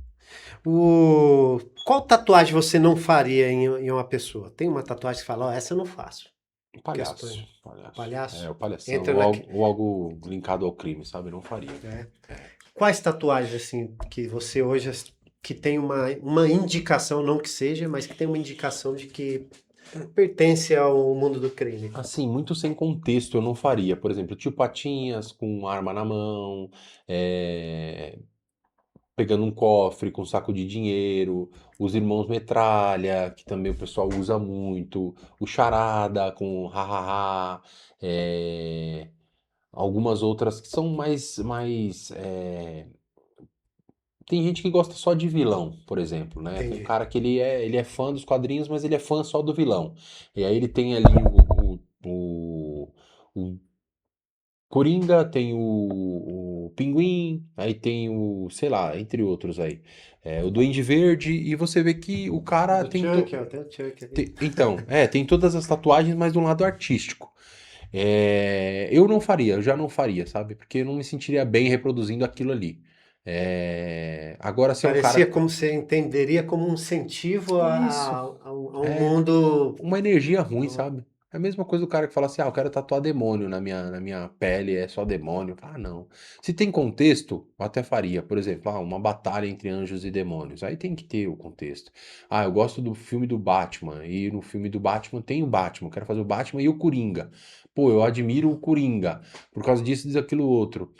Qual tatuagem você não faria em uma pessoa? Tem uma tatuagem que fala, ó, essa eu não faço. Palhaço. Questões. Palhaço. Palhaço? É, o palhação. Entra Ou algo linkado ao crime, sabe? Não faria. Quais tatuagens, assim, que você hoje que tem uma indicação, não que seja, mas que tem uma indicação de que pertence ao mundo do crime? Assim, muito sem contexto eu não faria. Por exemplo, tio Patinhas com arma na mão, é, pegando um cofre com um saco de dinheiro, os irmãos Metralha, que também o pessoal usa muito, o Charada com hahaha, é, algumas outras que são tem gente que gosta só de vilão, por exemplo, né? Tem um Entendi. cara que ele é fã dos quadrinhos, mas ele é fã só do vilão. E aí ele tem ali o Coringa, tem o Pinguim, aí tem sei lá, entre outros aí. O Duende Verde, e você vê que o cara Do tem. Chuck, ó, tem o Chuck ali. Então, tem todas as tatuagens, mas do lado artístico. Eu não faria, eu já não faria, sabe? Porque eu não me sentiria bem reproduzindo aquilo ali. Agora, se é um Parecia cara. como você entenderia como um incentivo Isso. a um É, mundo. uma energia ruim, sabe? É a mesma coisa do cara que fala assim, eu quero tatuar demônio na minha pele, é só demônio. Ah, não. Se tem contexto, eu até faria. Por exemplo, uma batalha entre anjos e demônios. Aí tem que ter o contexto. Ah, eu gosto do filme do Batman, e no filme do Batman tem o Batman, eu quero fazer o Batman e o Coringa. Pô, eu admiro o Coringa, por causa disso, diz aquilo outro.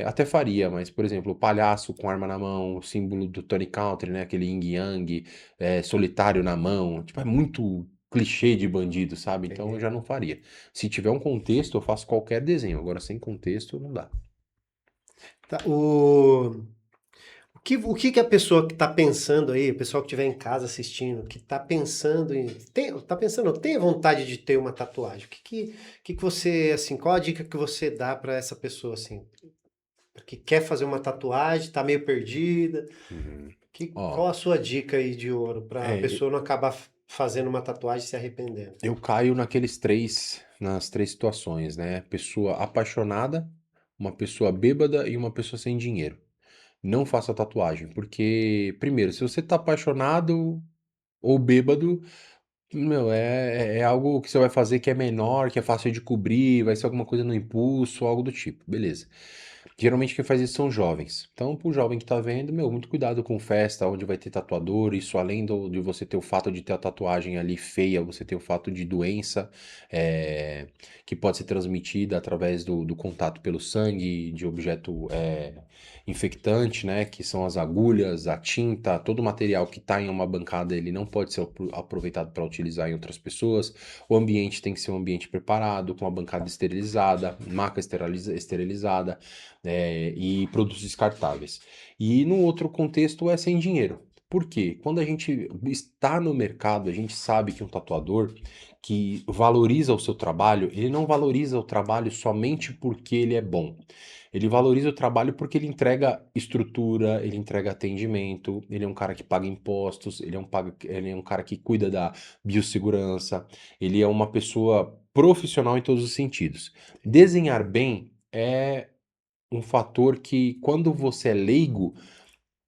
Até faria, mas, por exemplo, o palhaço com arma na mão, o símbolo do Tony Country, né? Aquele yin yang, solitário na mão. Tipo, é muito clichê de bandido, sabe? Então eu Entendi. já não faria. Se tiver um contexto, eu faço qualquer desenho. Agora, sem contexto, não dá. Tá, o que que a pessoa que está pensando aí, o pessoal que estiver em casa assistindo, que está pensando tem vontade de ter uma tatuagem? O que que você, assim, qual a dica que você dá para essa pessoa, assim, que quer fazer uma tatuagem, está meio perdida? Uhum. Qual Ó, a sua dica aí de ouro para a é, pessoa não acabar fazendo uma tatuagem e se arrependendo? eu caio nas três situações, né? Pessoa apaixonada, uma pessoa bêbada e uma pessoa sem dinheiro. Não faça tatuagem, porque, primeiro, se você tá apaixonado ou bêbado, meu, é algo que você vai fazer que é menor, que é fácil de cobrir, vai ser alguma coisa no impulso, algo do tipo, beleza. Geralmente quem faz isso são jovens. Então, pro jovem que tá vendo, meu, muito cuidado com festa onde vai ter tatuador. Isso além de você ter o fato de ter a tatuagem ali feia, você ter o fato de doença é, que pode ser transmitida através do contato pelo sangue, de objeto infectante, né? Que são as agulhas, a tinta, todo o material que está em uma bancada, ele não pode ser aproveitado para utilizar em outras pessoas. O ambiente tem que ser um ambiente preparado, com a bancada esterilizada, maca esterilizada e produtos descartáveis. E no outro contexto é sem dinheiro. Por quê? Quando a gente está no mercado, a gente sabe que um tatuador que valoriza o seu trabalho, ele não valoriza o trabalho somente porque ele é bom. Ele valoriza o trabalho porque ele entrega estrutura, ele entrega atendimento, ele é um cara que paga impostos, ele é um cara que cuida da biossegurança, ele é uma pessoa profissional em todos os sentidos. Desenhar bem é um fator que, quando você é leigo,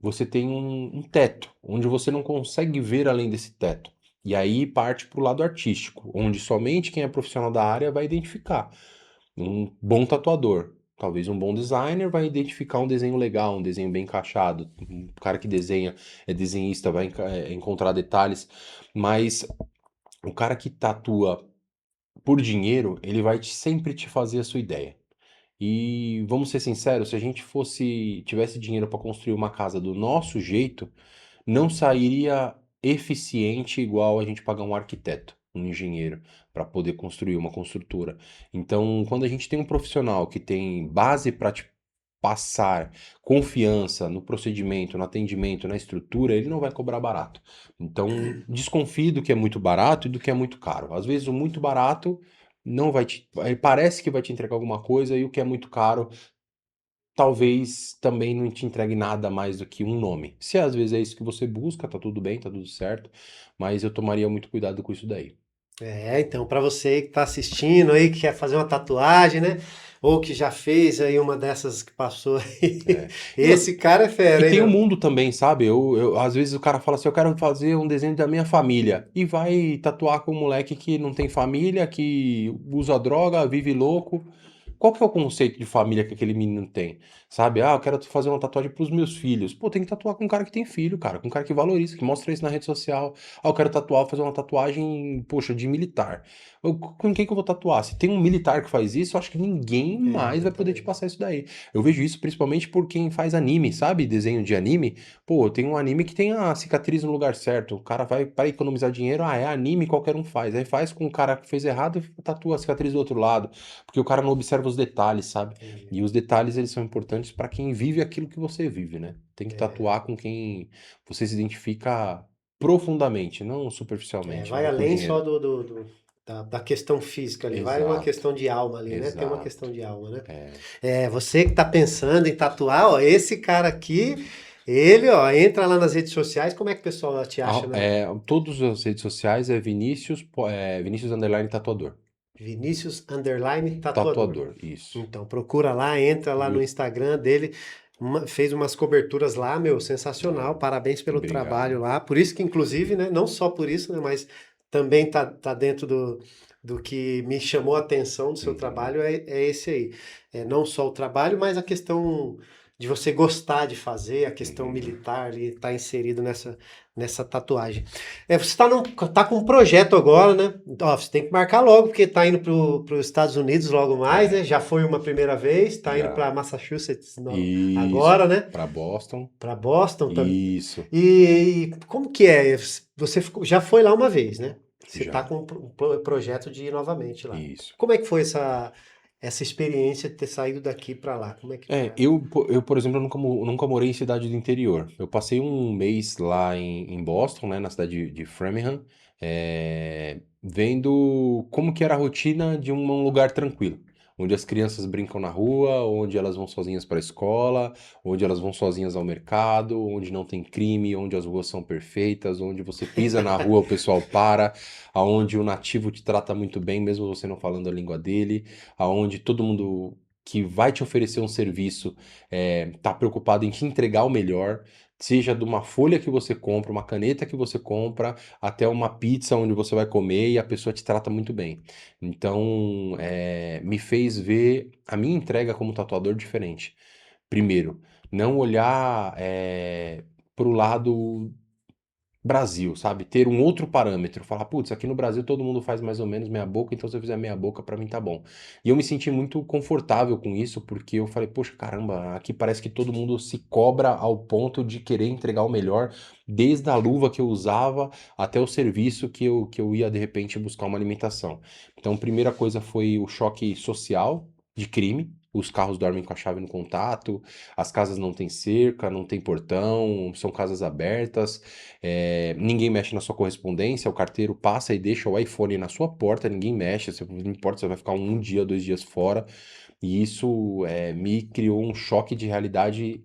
você tem um teto, onde você não consegue ver além desse teto. E aí parte para o lado artístico, onde somente quem é profissional da área vai identificar. Um bom tatuador, talvez um bom designer, vai identificar um desenho legal, um desenho bem encaixado. Um cara que desenha, é desenhista, vai encontrar detalhes. Mas o cara que tatua por dinheiro, ele vai sempre te fazer a sua ideia. E vamos ser sinceros, se a gente tivesse dinheiro para construir uma casa do nosso jeito, não sairia eficiente igual a gente pagar um arquiteto, um engenheiro, para poder construir uma construtora. Então, quando a gente tem um profissional que tem base para te passar confiança no procedimento, no atendimento, na estrutura, ele não vai cobrar barato. Então, desconfie do que é muito barato e do que é muito caro. Às vezes, o muito barato não vai parece que vai te entregar alguma coisa, e o que é muito caro talvez também não te entregue nada mais do que um nome. Se às vezes é isso que você busca, tá tudo bem, tá tudo certo, mas eu tomaria muito cuidado com isso daí. Então, para você que está assistindo aí, que quer fazer uma tatuagem, né? Ou que já fez aí uma dessas que passou aí. É. E, Esse cara é e fera, hein, tem o meu? mundo também, sabe? Às vezes o cara fala assim, eu quero fazer um desenho da minha família, e vai tatuar com um moleque que não tem família, que usa droga, vive louco. qual que é o conceito de família que aquele menino tem? Sabe? Ah, eu quero fazer uma tatuagem pros meus filhos. Pô, tem que tatuar com um cara que tem filho, cara. Com um cara que valoriza, que mostra isso na rede social. Ah, eu quero tatuar, fazer uma tatuagem, poxa, de militar. Com quem que eu vou tatuar? Se tem um militar que faz isso, eu acho que ninguém mais vai poder te Exatamente. passar isso daí. Eu vejo isso principalmente por quem faz anime, sabe? Desenho de anime. Pô, tem um anime que tem a cicatriz no lugar certo. O cara vai, para economizar dinheiro, é anime, qualquer um faz. Aí faz com o cara que fez errado e tatua a cicatriz do outro lado. Porque o cara não observa os detalhes, sabe? Entendi. E os detalhes, eles são importantes para quem vive aquilo que você vive, né? Tem que É, tatuar com quem você se identifica profundamente, não superficialmente, vai não por além só dinheiro. da questão física ali, vai uma Exato, questão de alma ali, né? Tem uma exato. questão de alma, né? É. Você que tá pensando em tatuar, ó, esse cara aqui, ele, ó, entra lá nas redes sociais, como é que o pessoal te acha, né? Todas as redes sociais é Vinícius, Vinícius Underline Tatuador. Vinícius Underline Tatuador. Tatuador, isso. Então, procura lá, entra lá no E Instagram dele, fez umas coberturas lá, meu, sensacional, parabéns pelo trabalho obrigado. lá, por isso que, inclusive, né, não só por isso, né, mas também tá dentro do que me chamou a atenção do seu Uhum, trabalho, é esse aí. Não só o trabalho, mas a questão de você gostar de fazer, a questão uhum. militar ali, tá inserido nessa tatuagem. Você tá com um projeto agora, né? Ó, você tem que marcar logo, porque tá indo para os Estados Unidos logo mais, né? É, Já foi uma primeira vez, tá indo para já. Massachusetts Isso. agora, né? Para Boston. Para Boston também. Isso. E como que é? Você já foi lá uma vez, né? Você tá Já. com um projeto de ir novamente lá. Isso. Como é que foi essa experiência de ter saído daqui para lá? Como é que É, tá? eu, por exemplo, nunca morei em cidade do interior. Eu passei um mês lá em Boston, né, na cidade de Framingham, vendo como que era a rotina de um lugar tranquilo, onde as crianças brincam na rua, onde elas vão sozinhas para a escola, onde elas vão sozinhas ao mercado, onde não tem crime, onde as ruas são perfeitas, onde você pisa na rua, o pessoal para, aonde o nativo te trata muito bem, mesmo você não falando a língua dele, aonde todo mundo que vai te oferecer um serviço tá preocupado em te entregar o melhor, seja de uma folha que você compra, uma caneta que você compra, até uma pizza onde você vai comer e a pessoa te trata muito bem. Então, me fez ver a minha entrega como tatuador diferente. Primeiro, não olhar para o lado Brasil, sabe? Ter um outro parâmetro. Falar, putz, aqui no Brasil todo mundo faz mais ou menos meia boca, então se eu fizer meia boca, pra mim tá bom. E eu me senti muito confortável com isso, porque eu falei, poxa, caramba, aqui parece que todo mundo se cobra ao ponto de querer entregar o melhor, desde a luva que eu usava até o serviço que eu ia de repente buscar uma alimentação. Então, a primeira coisa foi o choque social de crime. Os carros dormem com a chave no contato, as casas não têm cerca, não tem portão, são casas abertas. Ninguém mexe na sua correspondência, o carteiro passa e deixa o iPhone na sua porta, ninguém mexe, não importa, você vai ficar um dia, 2 dias fora, e isso me criou um choque de realidade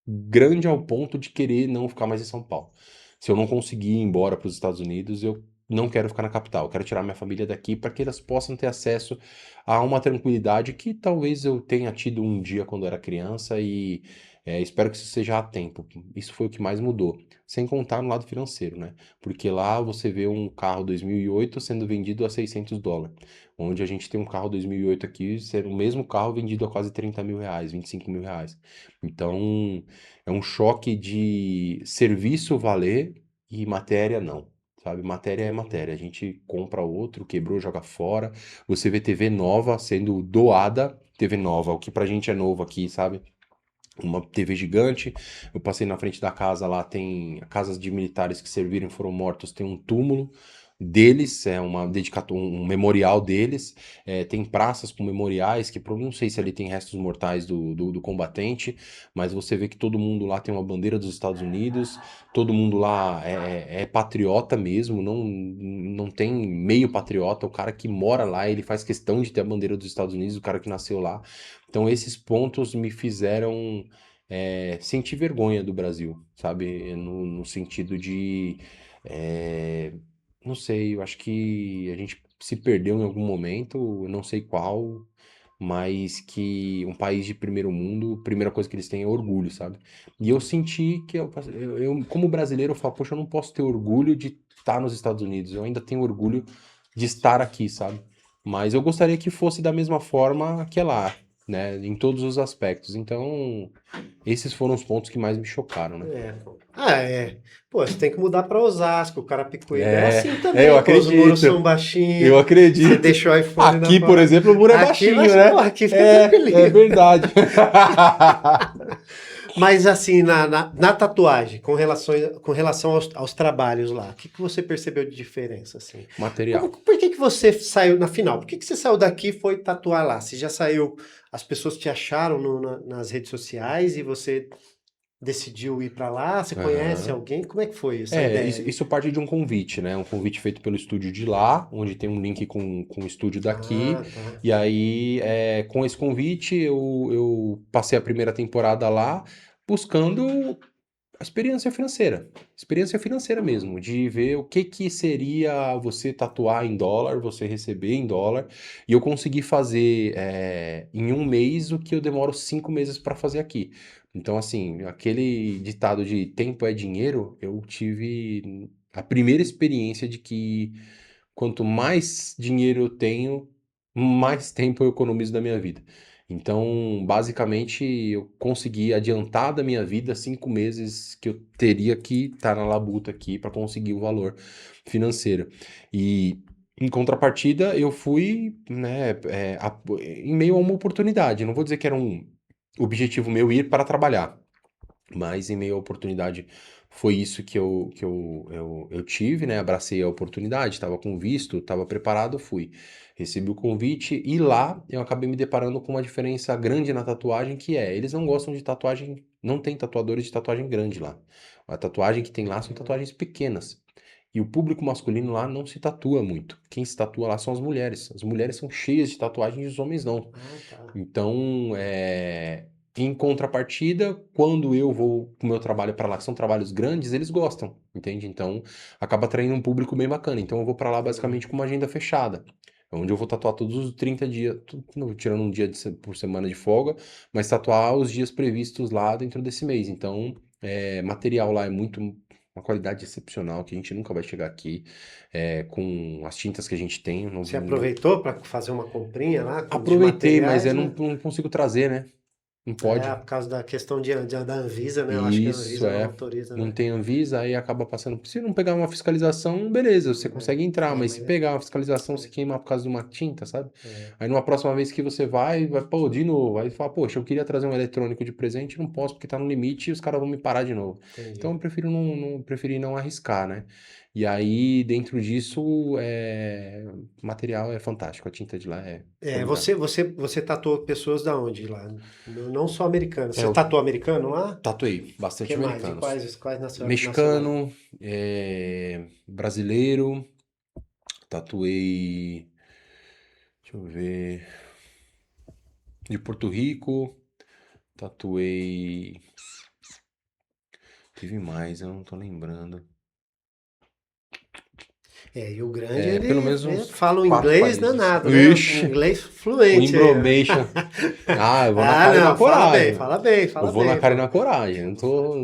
grande ao ponto de querer não ficar mais em São Paulo. Se eu não conseguir ir embora para os Estados Unidos, eu não quero ficar na capital, eu quero tirar minha família daqui para que elas possam ter acesso a uma tranquilidade que talvez eu tenha tido um dia quando era criança e espero que isso seja a tempo. Isso foi o que mais mudou. Sem contar no lado financeiro, né? Porque lá você vê um carro 2008 sendo vendido a US$ 600, onde a gente tem um carro 2008 aqui, ser o mesmo carro vendido a quase R$ 30.000, R$ 25.000. Então, é um choque de serviço valer e matéria não. Sabe, matéria é Uhum. matéria. A gente compra outro, quebrou, joga fora. Você vê TV nova sendo doada, TV nova, o que pra gente é novo aqui, sabe? Uma TV gigante. Eu passei na frente da casa lá, tem casas de militares que serviram e foram mortos, tem um túmulo deles, é uma dedicatória, um memorial deles. Tem praças com memoriais que não sei se ali tem restos mortais do combatente, mas você vê que todo mundo lá tem uma bandeira dos Estados Unidos, todo mundo lá é patriota mesmo, não tem meio patriota. O cara que mora lá, ele faz questão de ter a bandeira dos Estados Unidos, o cara que nasceu lá. Então, esses pontos me fizeram sentir vergonha do Brasil, sabe? No sentido de. é, não sei, eu acho que a gente se perdeu em algum momento, eu não sei qual, mas que um país de primeiro mundo, a primeira coisa que eles têm é orgulho, sabe? E eu senti que como brasileiro, eu falo, poxa, eu não posso ter orgulho de estar nos Estados Unidos, eu ainda tenho orgulho de estar aqui, sabe? Mas eu gostaria que fosse da mesma forma que é lá, né? Em todos os aspectos. Então, esses foram os pontos que mais me chocaram, né? Pô. Pô, você tem que mudar pra Osasco, Carapicuíba. É É, assim eu também, pô, os muros acredito. são Eu baixinhos, você acredito. deixa o iPhone na Aqui, por porta. exemplo, o muro é Aqui, baixinho, mas, pô, né? aqui fica É tranquilinho. verdade. Mas assim, na tatuagem, com relação aos trabalhos lá, o que que você percebeu de diferença, assim? Material. Por que que você saiu na final? Por que que você saiu daqui e foi tatuar lá? Você já saiu, as pessoas te acharam nas redes sociais e você decidiu ir pra lá? Você conhece Aham. alguém? Como é que foi essa É, ideia isso, aí? isso parte de um convite, né? Um convite feito pelo estúdio de lá, onde tem um link com o estúdio daqui. Ah, tá. E aí, com esse convite, eu passei a primeira temporada lá buscando a experiência financeira. Experiência financeira mesmo, de ver o que que seria você tatuar em dólar, você receber em dólar. E eu consegui fazer em um mês o que eu demoro 5 meses para fazer aqui. Então, assim, aquele ditado de tempo é dinheiro, eu tive a primeira experiência de que quanto mais dinheiro eu tenho, mais tempo eu economizo da minha vida. Então, basicamente, eu consegui adiantar da minha vida 5 meses que eu teria que estar na labuta aqui para conseguir o valor financeiro. E em contrapartida, eu fui, né, em meio a uma oportunidade. Não vou dizer que era um objetivo meu ir para trabalhar. Mas em meio à oportunidade foi isso que eu tive, né? Abracei a oportunidade, estava com visto, estava preparado, fui. Recebi o convite e lá eu acabei me deparando com uma diferença grande na tatuagem, que é, eles não gostam de tatuagem, não tem tatuadores de tatuagem grande lá. A tatuagem que tem lá são tatuagens pequenas. E o público masculino lá não se tatua muito. Quem se tatua lá são as mulheres. As mulheres são cheias de tatuagens e os homens não. Ah, tá. Então, em contrapartida, quando eu vou com o meu trabalho para lá, que são trabalhos grandes, eles gostam, entende? Então, acaba atraindo um público bem bacana. Então, eu vou para lá Legal. basicamente com uma agenda fechada, onde eu vou tatuar todos os 30 dias, tirando um dia por semana de folga, mas tatuar os dias previstos lá dentro desse mês. Então, material lá é muito. Uma qualidade excepcional que a gente nunca vai chegar aqui com as tintas que a gente tem. Você aproveitou para fazer uma comprinha lá de Aproveitei, mas materiais, eu não, né? não consigo trazer, né? Não pode. Por causa da questão da Anvisa, né? Eu acho que a Isso Anvisa não é. autoriza, Não né? tem Anvisa, aí acaba passando. Se não pegar uma fiscalização, beleza, você consegue entrar, mas Mas se pegar uma fiscalização, você queima por causa de uma tinta, sabe? é, Aí numa próxima vez que você vai, pô, de novo. Aí fala, poxa, eu queria trazer um eletrônico de presente, não posso porque tá no limite e os caras vão me parar de novo. Então entendi. eu prefiro preferi não arriscar, né? E aí, dentro disso, o material é fantástico, a tinta de lá é formidável. Você tatuou pessoas da onde lá? Não só americanos. É, Você eu tatuou americano lá? tatuei O bastante que mais? De americanos. quais nacionalidades? Mexicano, brasileiro, tatuei, deixa eu ver, de Porto Rico, tatuei, teve mais, eu não tô lembrando. E o grande, Pelo ele menos uns fala um 4 inglês países. danado, né? Um Ixi, inglês o fluente aí, ó. embromation. Ah, eu vou na Ah, cara e na não, fala bem, coragem. fala bem, Eu fala vou na bem, cara e pô. na coragem. Eu não tô...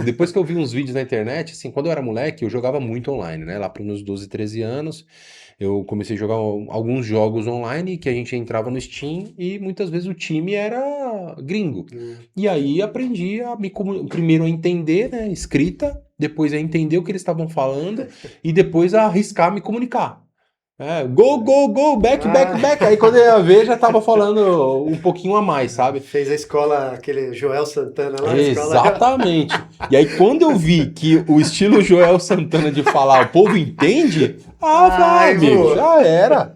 depois que eu vi uns vídeos na internet, assim, quando eu era moleque, eu jogava muito online, né? Lá para meus 12, 13 anos, eu comecei a jogar alguns jogos online que a gente entrava no Steam e muitas vezes o time era gringo. E aí aprendi primeiro a entender, né, escrita, depois a entender o que eles estavam falando e depois a arriscar me comunicar. Go, back, back, Ah, back. Aí quando eu ia ver, já tava falando um pouquinho a mais, sabe? fez a escola, aquele Joel Santana lá, a escola. Exatamente. E aí, quando eu vi que o estilo Joel Santana de falar, o povo entende, eu falei, Ai, amigo, vô. já era.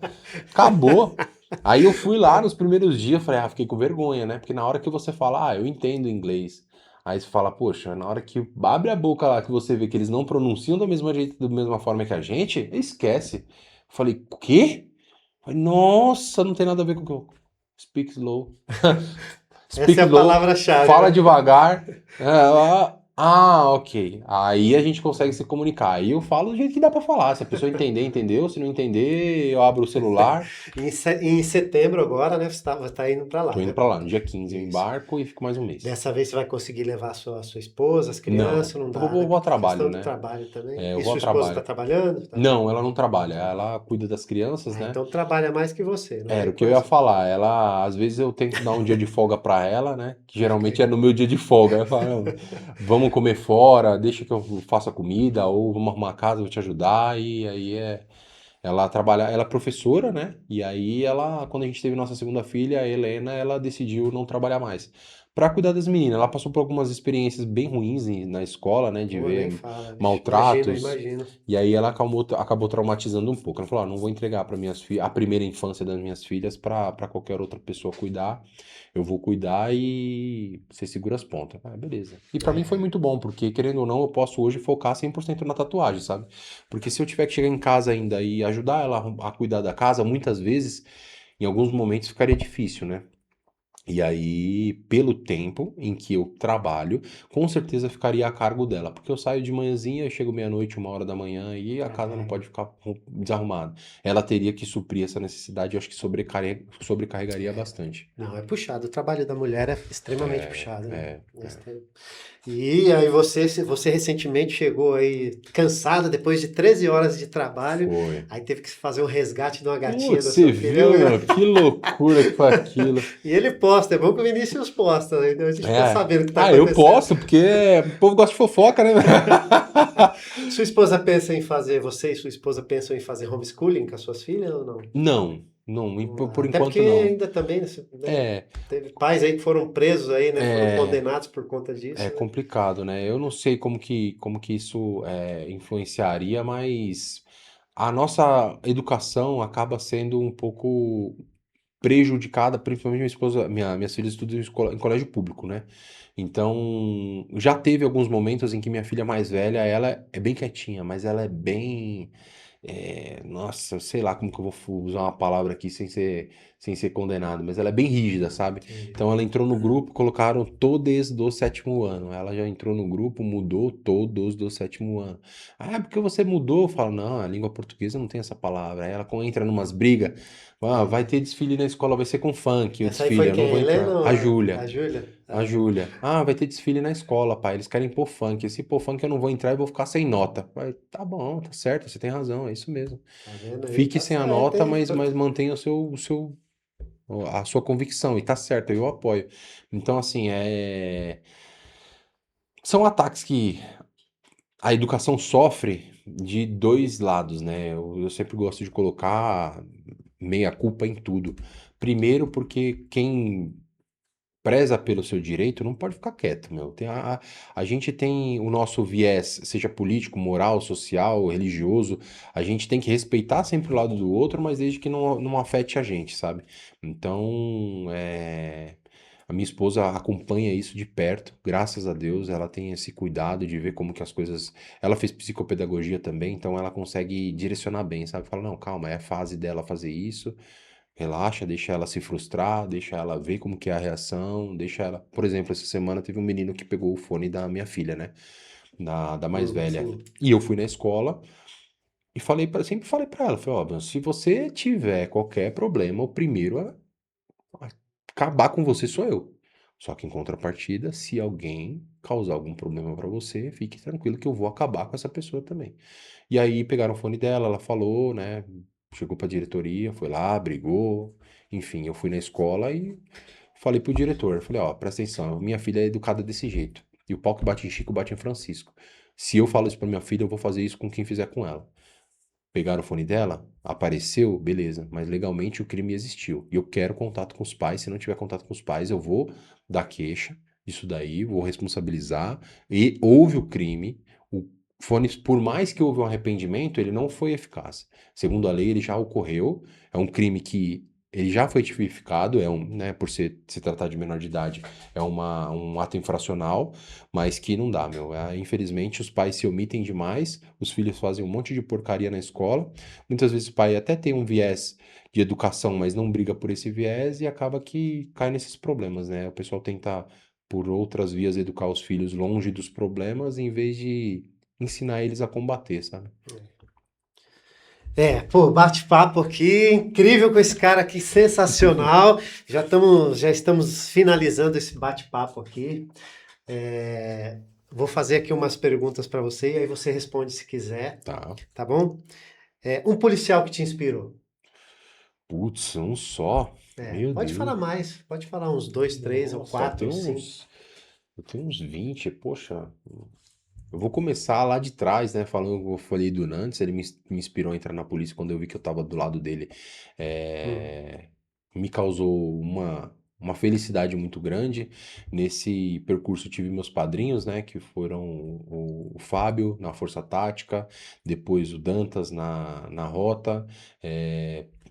Acabou. Aí eu fui lá nos primeiros dias, falei, fiquei com vergonha, né? Porque na hora que você fala, eu entendo inglês. Aí você fala, poxa, na hora que abre a boca lá, que você vê que eles não pronunciam da mesma jeito, da mesma forma que a gente, esquece. Falei, o quê? Falei, nossa, não tem nada a ver com o que eu... Speak slow. Essa Speak é a slow. palavra-chave, Fala né? devagar. Ah, ok. Aí a gente consegue se comunicar. Aí eu falo do jeito que dá pra falar. Se a pessoa entender, entendeu. Se não entender, eu abro o celular, Em setembro agora, né? Você tá indo pra lá, tô indo né? pra lá. No dia 15 eu Isso. embarco e fico mais um mês. Dessa vez você vai conseguir levar a sua esposa, as crianças? Não, Não eu vou, dá, né? vou, vou a Questão trabalho, do né? trabalho também. É, eu E vou a sua esposa está trabalho. trabalhando? Não, ela não trabalha. Ela cuida das crianças, Ah, né? então trabalha mais que você, não Era tem o que eu ia condição. falar. Ela, às vezes eu tento dar um dia de folga pra ela, né? Que Fica geralmente aí. é no meu dia de folga. Aí eu falo, "Não, vamos comer fora, deixa que eu faça comida, ou vamos arrumar a casa, eu vou te ajudar." E aí ela trabalha, ela é professora, né? E aí ela, quando a gente teve nossa segunda filha, a Helena, ela decidiu não trabalhar mais. Pra cuidar das meninas. Ela passou por algumas experiências bem ruins na escola, né? De Pô, nem ver fala, bicho. Imagino, maltratos. imagino. E aí ela acabou traumatizando um pouco. Ela falou: "Ah, não vou entregar para minhas filhas a primeira infância das minhas filhas para qualquer outra pessoa cuidar. Eu vou cuidar e você segura as pontas." Ah, beleza. E para mim foi É. muito bom, porque querendo ou não, eu posso hoje focar 100% na tatuagem, sabe? Porque se eu tiver que chegar em casa ainda e ajudar ela a cuidar da casa, muitas vezes, em alguns momentos ficaria difícil, né? E aí, pelo tempo em que eu trabalho, com certeza ficaria a cargo dela, porque eu saio de manhãzinha, eu chego meia-noite, 1 hora da manhã e a casa não É. pode ficar desarrumada. Ela teria que suprir essa necessidade, eu acho que sobrecarregaria bastante. Não, é puxado. O trabalho da mulher é extremamente É, puxado, né? é, É é. E aí você recentemente chegou aí cansado depois de 13 horas de trabalho, Foi. aí teve que fazer um resgate de uma gatinha Putz, da você sua filha. viu, meu? Que loucura que foi aquilo. E ele posta, é bom que o Vinícius posta, né? Então a gente fica É. sabendo o que está Ah, eu acontecendo. posso, porque o povo gosta de fofoca, né? Sua esposa pensa em fazer, você e sua esposa pensam em fazer homeschooling com as suas filhas ou não? Não, não, por Até porque enquanto não. ainda também, né, É, teve pais aí que foram presos aí, né? Foram é. condenados por conta É disso, né? complicado, né? Eu não sei como que isso influenciaria, mas a nossa educação acaba sendo um pouco prejudicada, principalmente minha esposa, minhas filhas estudam em colégio público, né? Então, já teve alguns momentos em que minha filha mais velha, ela é bem quietinha, mas ela é bem nossa, sei lá como que eu vou usar uma palavra aqui sem ser condenado, mas ela é bem rígida, sabe? Entendi. Então ela entrou no grupo, colocaram todos do sétimo ano. Ela já entrou no grupo, mudou todos do sétimo ano. Ah, porque você mudou? Eu falo, não, a língua portuguesa não tem essa palavra. Aí ela entra numas brigas, ah, vai ter desfile na escola, vai ser com funk o Essa aí desfile, foi eu não quem? A vou Helena entrar. ou A a Júlia. Júlia? A A Júlia. Júlia. Ah, vai ter desfile na escola, pai. Eles querem pôr funk. Se pôr funk, eu não vou entrar e vou ficar sem nota. Pai, tá bom, tá certo, você tem razão, é isso mesmo. Tá vendo aí? Fique Tá sem a certo, nota, hein? mas mantenha a sua convicção. E tá certo, eu apoio. Então, assim, são ataques que a educação sofre de dois lados, né? Eu sempre gosto de colocar meia culpa em tudo. Primeiro, porque quem preza pelo seu direito, não pode ficar quieto, meu. A gente tem o nosso viés, seja político, moral, social, religioso, a gente tem que respeitar sempre o lado do outro, mas desde que não afete a gente, sabe? Então, a minha esposa acompanha isso de perto, graças a Deus, ela tem esse cuidado de ver como que as coisas. Ela fez psicopedagogia também, então ela consegue direcionar bem, sabe? Fala, não, calma, é a fase dela fazer isso. Relaxa, deixa ela se frustrar, deixa ela ver como que é a reação, deixa ela. Por exemplo, essa semana teve um menino que pegou o fone da minha filha, né? Da mais velha. Sim. E eu fui na escola e sempre falei pra ela, falei, ó, se você tiver qualquer problema, o primeiro a acabar com você sou eu. Só que em contrapartida, se alguém causar algum problema pra você, fique tranquilo que eu vou acabar com essa pessoa também. E aí pegaram o fone dela, ela falou, né? Chegou pra diretoria, foi lá, brigou. Enfim, eu fui na escola e falei pro diretor, falei, ó, presta atenção, minha filha é educada desse jeito. E o pau que bate em Chico bate em Francisco. Se eu falo isso pra minha filha, eu vou fazer isso com quem fizer com ela. Pegaram o fone dela, apareceu, beleza, mas legalmente o crime existiu. E eu quero contato com os pais. Se não tiver contato com os pais, eu vou dar queixa disso daí, vou responsabilizar. E houve o crime. O fone, por mais que houve um arrependimento, ele não foi eficaz. Segundo a lei, ele já ocorreu. É um crime que ele já foi tipificado, né, por se tratar de menor de idade, é um ato infracional, mas que não dá, meu. Infelizmente, os pais se omitem demais, os filhos fazem um monte de porcaria na escola. Muitas vezes o pai até tem um viés de educação, mas não briga por esse viés e acaba que cai nesses problemas, né? O pessoal tenta por outras vias educar os filhos longe dos problemas, em vez de ensinar eles a combater, sabe? Pô, bate-papo aqui, incrível com esse cara aqui, sensacional. Já estamos finalizando esse bate-papo aqui. É, vou fazer aqui umas perguntas para você e aí você responde se quiser, Tá. tá bom? Um policial que te inspirou. Putz, um só. Meu Pode falar Deus. mais, pode falar uns dois, três, ou Nossa, quatro, ou cinco. eu tenho uns 20, poxa. Eu vou começar lá de trás, né? Falando que eu falei do Nantes, ele me inspirou a entrar na polícia quando eu vi que eu tava do lado dele. Hum. É, me causou uma felicidade muito grande. Nesse percurso eu tive meus padrinhos, né? Que foram o Fábio na Força Tática, depois o Dantas na Rota,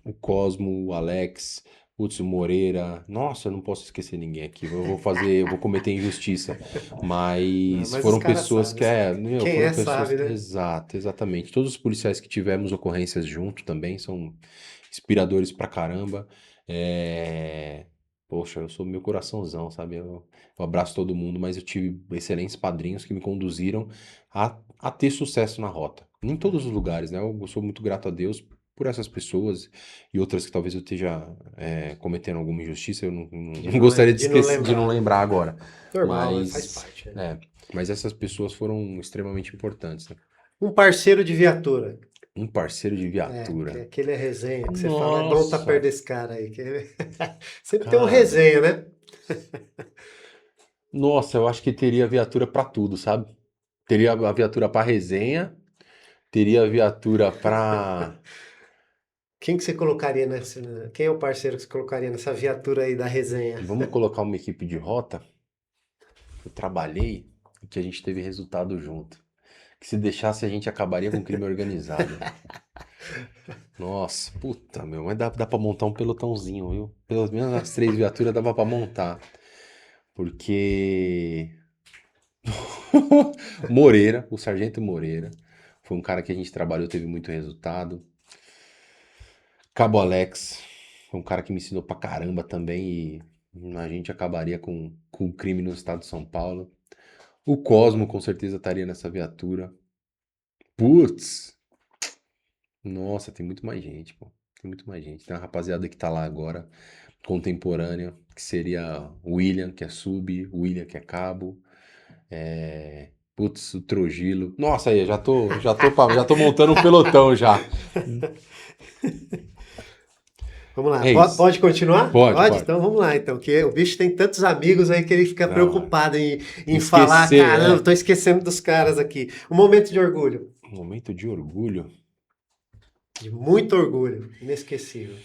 o Cosmo, o Alex. Putz, o Moreira. Nossa, eu não posso esquecer ninguém aqui. Eu vou cometer injustiça. Não, Mas mas os foram caras pessoas sabem. que, meu, Quem foram é pessoas. sabe, né? Exato, exatamente. Todos os policiais que tivemos ocorrências junto também são inspiradores pra caramba. É, poxa, eu sou meu coraçãozão, sabe? Eu abraço todo mundo, mas eu tive excelentes padrinhos que me conduziram a ter sucesso na rota. Em todos os lugares, né? Eu sou muito grato a Deus por essas pessoas e outras que talvez eu esteja cometendo alguma injustiça, eu não gostaria de De não esquecer, de não lembrar. lembrar agora. Normal, faz Mas, parte. mas essas pessoas foram extremamente importantes, né? Um parceiro de viatura. Um parceiro de Que viatura. aquele é resenha que você fala, é bom tá perto Nossa, desse cara aí. Sempre tem um cara. resenha, né? Nossa, eu acho que teria viatura pra tudo, sabe? Teria a viatura pra resenha, teria a viatura pra. Quem que você colocaria nessa. Quem é o parceiro que você colocaria nessa viatura aí da resenha? Vamos colocar uma equipe de rota que eu trabalhei e que a gente teve resultado junto. Que se deixasse a gente acabaria com o crime organizado. Nossa, puta, meu, mas dá pra montar um pelotãozinho, viu? Pelo menos as 3 viaturas dava pra montar. Porque Moreira, o Sargento Moreira, foi um cara que a gente trabalhou, teve muito resultado. Cabo Alex, foi um cara que me ensinou pra caramba também e a gente acabaria com o crime no estado de São Paulo. O Cosmo com certeza estaria nessa viatura. Putz, nossa, tem muito mais gente, pô. Tem muito mais gente. Tem uma rapaziada que tá lá agora, contemporânea, que seria o William, que é sub, o William, que é cabo. Putz, o Trujillo. Nossa, aí, já tô montando um pelotão já. Vamos lá, É isso. pode continuar? Pode, Pode? pode. Então vamos lá, então. Que o bicho tem tantos amigos aí que ele fica Não, preocupado em falar, esquecer, caramba, tô esquecendo dos caras aqui. Um momento de orgulho. Um momento de orgulho. De muito orgulho. Inesquecível.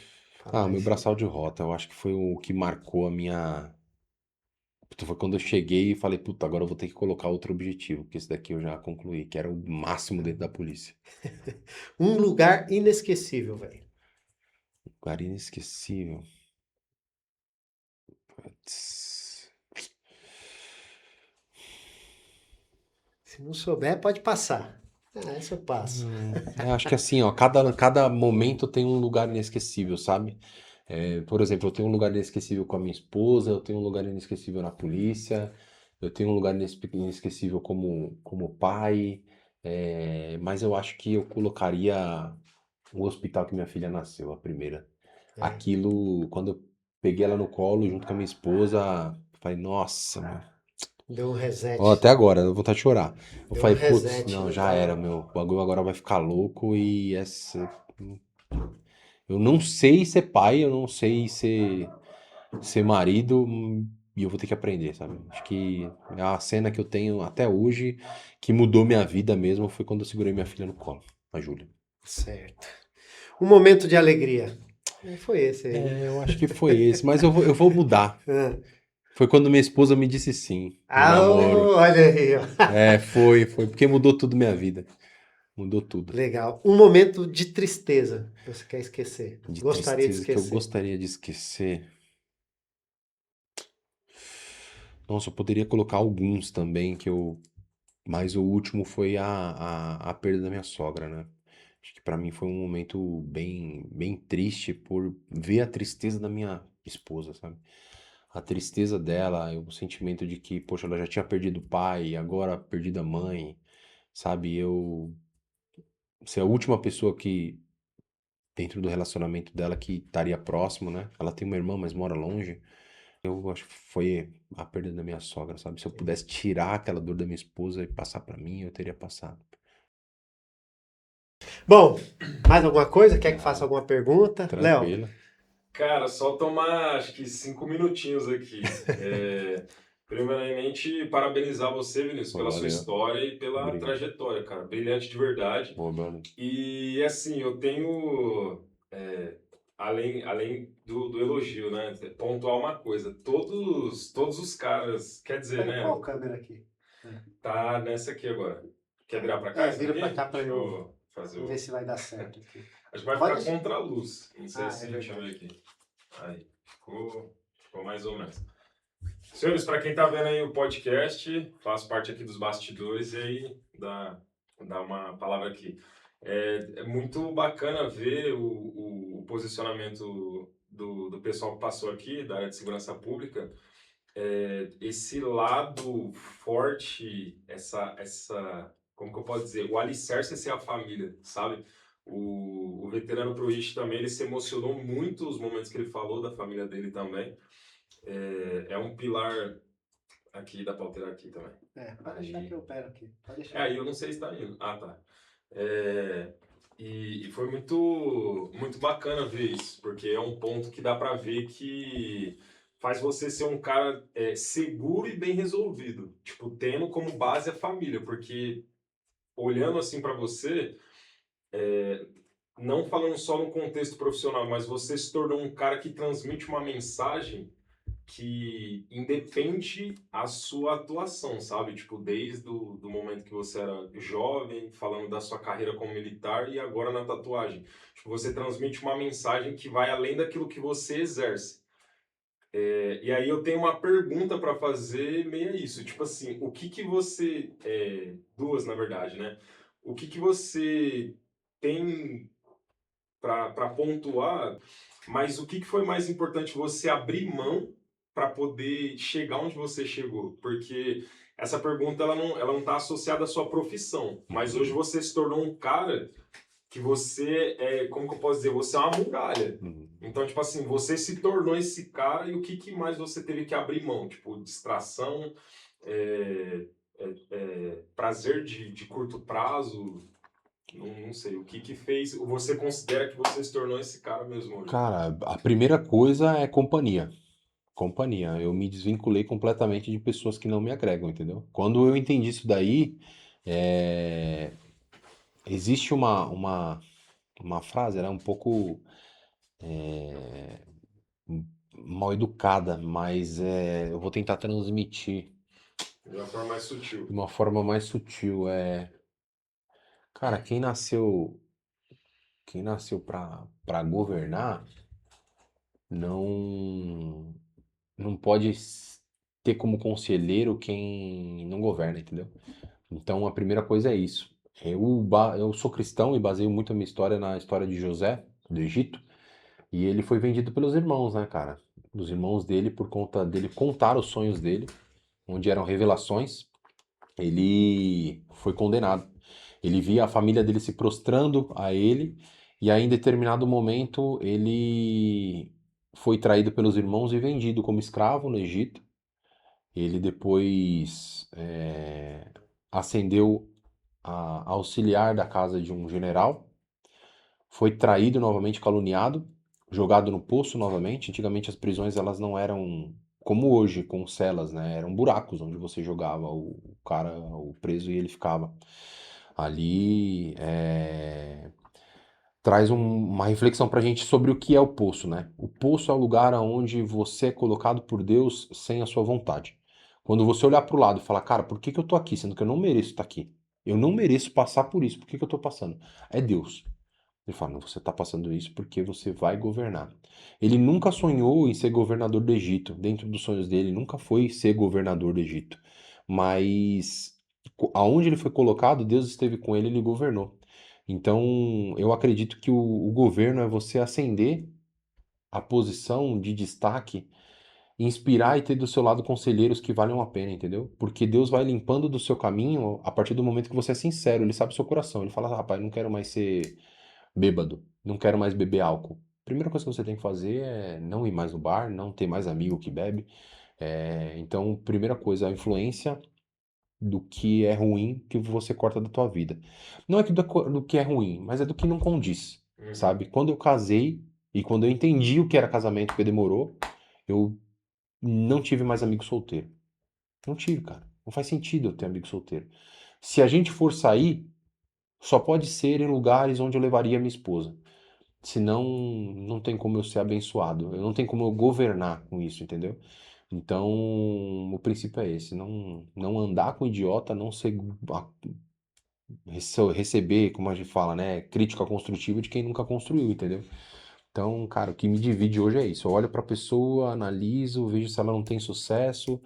Ah, Falar meu isso. braçal de rota, eu acho que foi o que marcou a minha. Puta, foi quando eu cheguei e falei, puta, agora eu vou ter que colocar outro objetivo, porque esse daqui eu já concluí, que era o máximo dentro da polícia. Um lugar inesquecível, velho. Lugar inesquecível. Putz. Se não souber, pode passar. Essa eu passo. Acho que assim, ó, cada momento tem um lugar inesquecível, sabe? Por exemplo, eu tenho um lugar inesquecível com a minha esposa, eu tenho um lugar inesquecível na polícia, eu tenho um lugar inesquecível como pai, mas eu acho que eu colocaria o hospital que minha filha nasceu, a primeira. É, Aquilo, quando eu peguei ela no colo junto com a minha esposa, eu falei, nossa, meu. deu um Ó, reset. até agora, eu vou vontade de chorar. Eu Deu um falei, putz, reset não, no já era, tal. meu. O bagulho agora vai ficar louco e essa. Eu não sei ser pai, eu não sei ser marido, e eu vou ter que aprender, sabe? Acho que a cena que eu tenho até hoje, que mudou minha vida mesmo, foi quando eu segurei minha filha no colo, a Júlia. Certo. Um momento de alegria. Foi esse aí, né? Eu acho que foi esse, mas eu vou mudar. Ah, Foi quando minha esposa me disse sim, no namoro. olha aí, ó. Foi, porque mudou tudo minha vida. Mudou tudo. Legal. Um momento de tristeza que você quer esquecer. De Gostaria de tristeza que eu esquecer. gostaria de esquecer. Nossa, eu poderia colocar alguns também que eu. Mas o último foi a perda da minha sogra, né? Acho que pra mim foi um momento bem triste por ver a tristeza da minha esposa, sabe? a tristeza dela, o sentimento de que, poxa, ela já tinha perdido o pai, agora perdido a mãe, sabe? Eu ser a última pessoa que, dentro do relacionamento dela, que estaria próximo, né? Ela tem uma irmã, mas mora longe. Eu acho que foi a perda da minha sogra, sabe? Se eu pudesse tirar aquela dor da minha esposa e passar pra mim, eu teria passado. Bom, mais alguma coisa? Quer que faça alguma pergunta? Léo, Tranquilo. Cara, só tomar acho que 5 minutinhos aqui. Primeiramente, parabenizar você, Vinícius, Pô, pela sua valeu. história e pela Obrigado. trajetória, cara. Brilhante de verdade. Boa, brother. E assim, eu tenho, além do elogio, né? Pontuar uma coisa. Todos os caras, quer dizer, peraí, né? qual câmera aqui? Tá nessa aqui agora. Quer virar pra cá? essa Vira pra daqui? cá pra Deixa eu eu fazer ver o. se vai dar certo aqui. Acho que vai Pode. ficar contra a luz. Não sei É se. Deixa eu ver verdade. aqui. Aí, ficou mais ou menos. Senhores, para quem está vendo aí o podcast, faço parte aqui dos bastidores e aí dá uma palavra aqui. É muito bacana ver o posicionamento do pessoal que passou aqui, da área de segurança pública, esse lado forte, como que eu posso dizer, o alicerce é ser a família, sabe? O veterano Pruitt também, ele se emocionou muito os momentos que ele falou da família dele também. É um pilar aqui, dá pra alterar aqui também. Pode deixar que eu opero aqui. Pode deixar. Aí eu não sei se tá indo. Ah, tá. É, e foi muito bacana ver isso, porque é um ponto que dá pra ver que faz você ser um cara seguro e bem resolvido. Tipo, tendo como base a família, porque olhando assim pra você, não falando só no contexto profissional, mas você se tornou um cara que transmite uma mensagem que independe a sua atuação, sabe? Tipo, desde do momento que você era jovem, falando da sua carreira como militar e agora na tatuagem. Tipo, você transmite uma mensagem que vai além daquilo que você exerce. E aí eu tenho uma pergunta para fazer meio a isso. Tipo assim, o que que você... duas, na verdade, né? O que que você tem para pontuar, mas o que que foi mais importante você abrir mão para poder chegar onde você chegou? Porque essa pergunta ela não está associada à sua profissão, mas hoje você se tornou um cara que você como que eu posso dizer, você é uma muralha. Então, tipo assim, você se tornou esse cara e o que que mais você teve que abrir mão? Tipo, distração, é, prazer de curto prazo, não sei, o que que fez, você considera que você se tornou esse cara mesmo hoje? Cara, a primeira coisa é companhia. Companhia. Eu me desvinculei completamente de pessoas que não me agregam, entendeu? Quando eu entendi isso daí, é, existe uma frase, ela é um pouco mal educada, mas eu vou tentar transmitir De uma forma mais sutil. de uma forma mais sutil. Cara, quem nasceu para governar não não pode ter como conselheiro quem não governa, entendeu? Então a primeira coisa é isso. Eu sou cristão e baseio muito a minha história na história de José, do Egito, e ele foi vendido pelos irmãos, né, cara? Os irmãos dele, por conta dele contar os sonhos dele, onde eram revelações, ele foi condenado. Ele via a família dele se prostrando a ele, e aí em determinado momento ele foi traído pelos irmãos e vendido como escravo no Egito. Ele depois ascendeu a auxiliar da casa de um general, foi traído novamente, caluniado, jogado no poço novamente. Antigamente as prisões elas não eram como hoje, com celas, né? Eram buracos onde você jogava o cara, o preso, e ele ficava. Ali traz uma reflexão pra gente sobre o que é o poço, né? O poço é o lugar onde você é colocado por Deus sem a sua vontade. Quando você olhar para o lado e falar, cara, por que que eu tô aqui, sendo que eu não mereço estar aqui? Eu não mereço passar por isso, por que que eu tô passando? É Deus. Ele fala, não, você está passando isso porque você vai governar. Ele nunca sonhou em ser governador do Egito. Dentro dos sonhos dele, nunca foi ser governador do Egito. Mas aonde ele foi colocado, Deus esteve com ele e ele governou. Então, eu acredito que o governo é você ascender a posição de destaque inspirar e ter do seu lado conselheiros que valham a pena, entendeu? Porque Deus vai limpando do seu caminho a partir do momento que você é sincero, ele sabe o seu coração. Ele fala, rapaz, não quero mais ser bêbado, não quero mais beber álcool. Primeira coisa que você tem que fazer é não ir mais no bar, não ter mais amigo que bebe. Então, primeira coisa, a influência do que é ruim que você corta da tua vida. Não é que do que é ruim, mas é do que não condiz, Uhum. sabe? Quando eu casei e quando eu entendi o que era casamento, porque demorou, eu não tive mais amigo solteiro. Não tive, cara. Não faz sentido eu ter amigo solteiro. Se a gente for sair, só pode ser em lugares onde eu levaria minha esposa. Senão, não tem como eu ser abençoado. Eu não tenho como eu governar com isso, entendeu? Então, o princípio é esse: não andar com idiota, não ser, receber, como a gente fala, né, crítica construtiva de quem nunca construiu, entendeu? Então, cara, o que me divide hoje é isso. Eu olho pra pessoa, analiso, vejo se ela não tem sucesso,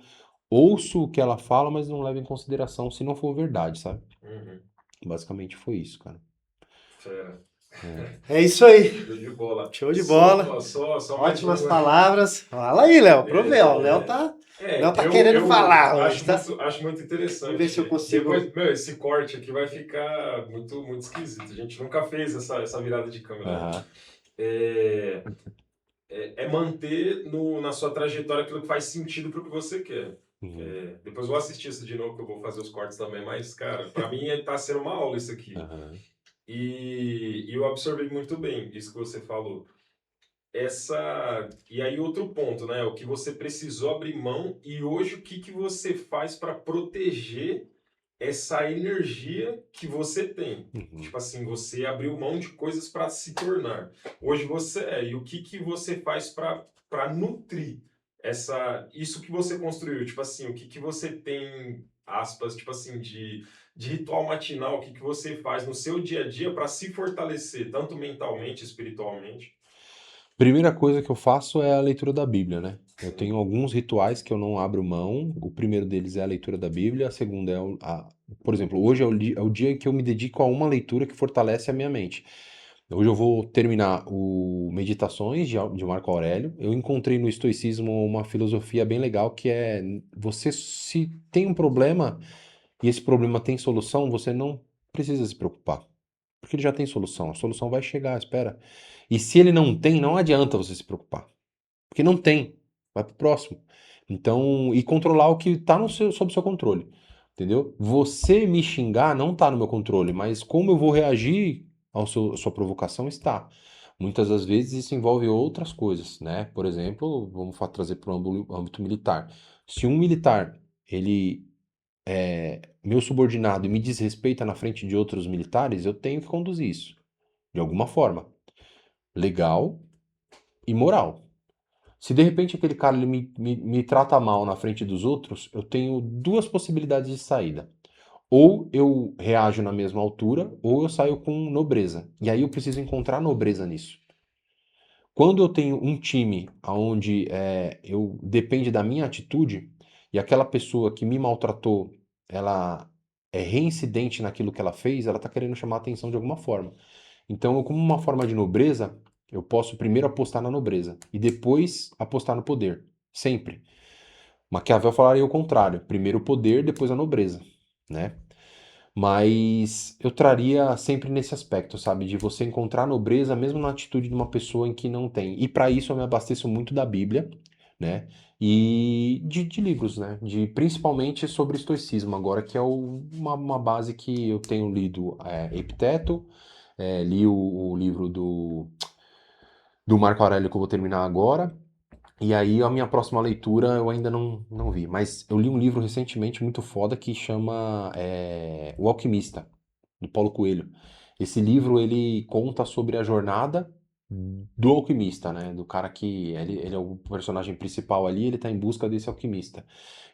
ouço o que ela fala, mas não levo em consideração se não for verdade, sabe? Uhum. Basicamente foi isso, cara. Fera. É. É isso aí. Show de bola. Show de bola. Só mais Ótimas uma. palavras. Fala aí, Léo. Proveu. O Léo tá querendo Eu falar hoje, tá? acho muito Vamos ver se eu interessante. consigo. Depois, meu, esse corte aqui vai ficar muito esquisito. A gente nunca fez essa virada de câmera, né? Aham. É, é manter na sua trajetória aquilo que faz sentido para o que você quer. Uhum. Depois eu vou assistir isso de novo, que eu vou fazer os cortes também, mas, cara, para mim tá sendo uma aula isso aqui. Aham. E eu absorvi muito bem isso que você falou. E aí outro ponto, né? O que você precisou abrir mão e hoje o que você faz para proteger essa energia que você tem. Uhum. Tipo assim, você abriu mão de coisas para se tornar. Hoje você é. E o que você faz para nutrir isso que você construiu? Tipo assim, o que você tem, aspas, tipo assim, de ritual matinal, o que você faz no seu dia a dia para se fortalecer, tanto mentalmente, espiritualmente? Primeira coisa que eu faço é a leitura da Bíblia, né? Eu tenho Uhum. alguns rituais que eu não abro mão. O primeiro deles é a leitura da Bíblia, a segunda é por exemplo, hoje é o dia que eu me dedico a uma leitura que fortalece a minha mente. Hoje eu vou terminar o Meditações de Marco Aurélio. Eu encontrei no estoicismo uma filosofia bem legal que é você se tem um problema e esse problema tem solução, você não precisa se preocupar. Porque ele já tem solução. A solução vai chegar, espera. E se ele não tem, não adianta você se preocupar. Porque não tem. Vai pro próximo. Então, e controlar o que está sob seu controle. Entendeu? Você me xingar não está no meu controle, mas como eu vou reagir à sua provocação está. Muitas das vezes isso envolve outras coisas, né? Por exemplo, vamos trazer para o âmbito militar. Se um militar, ele é meu subordinado e me desrespeita na frente de outros militares, eu tenho que conduzir isso. De alguma forma. Legal e moral. Se de repente aquele cara ele me trata mal na frente dos outros, eu tenho duas possibilidades de saída. Ou eu reajo na mesma altura, ou eu saio com nobreza. E aí eu preciso encontrar nobreza nisso. Quando eu tenho um time onde eu depende da minha atitude, e aquela pessoa que me maltratou, ela é reincidente naquilo que ela fez, ela está querendo chamar a atenção de alguma forma. Então, como uma forma de nobreza, eu posso primeiro apostar na nobreza e depois apostar no poder. Sempre. Maquiavel falaria o contrário: primeiro o poder, depois a nobreza, né? Mas eu traria sempre nesse aspecto, sabe? De você encontrar nobreza mesmo na atitude de uma pessoa em que não tem. E para isso eu me abasteço muito da Bíblia, né? E de livros, né? Principalmente sobre estoicismo, agora, que é uma base que eu tenho lido Epiteto, li o livro do Marco Aurélio que eu vou terminar agora. E aí a minha próxima leitura eu ainda não vi. Mas eu li um livro recentemente muito foda que chama O Alquimista, do Paulo Coelho. Esse livro ele conta sobre a jornada do alquimista, né? Do cara que ele é o personagem principal ali, ele tá em busca desse alquimista.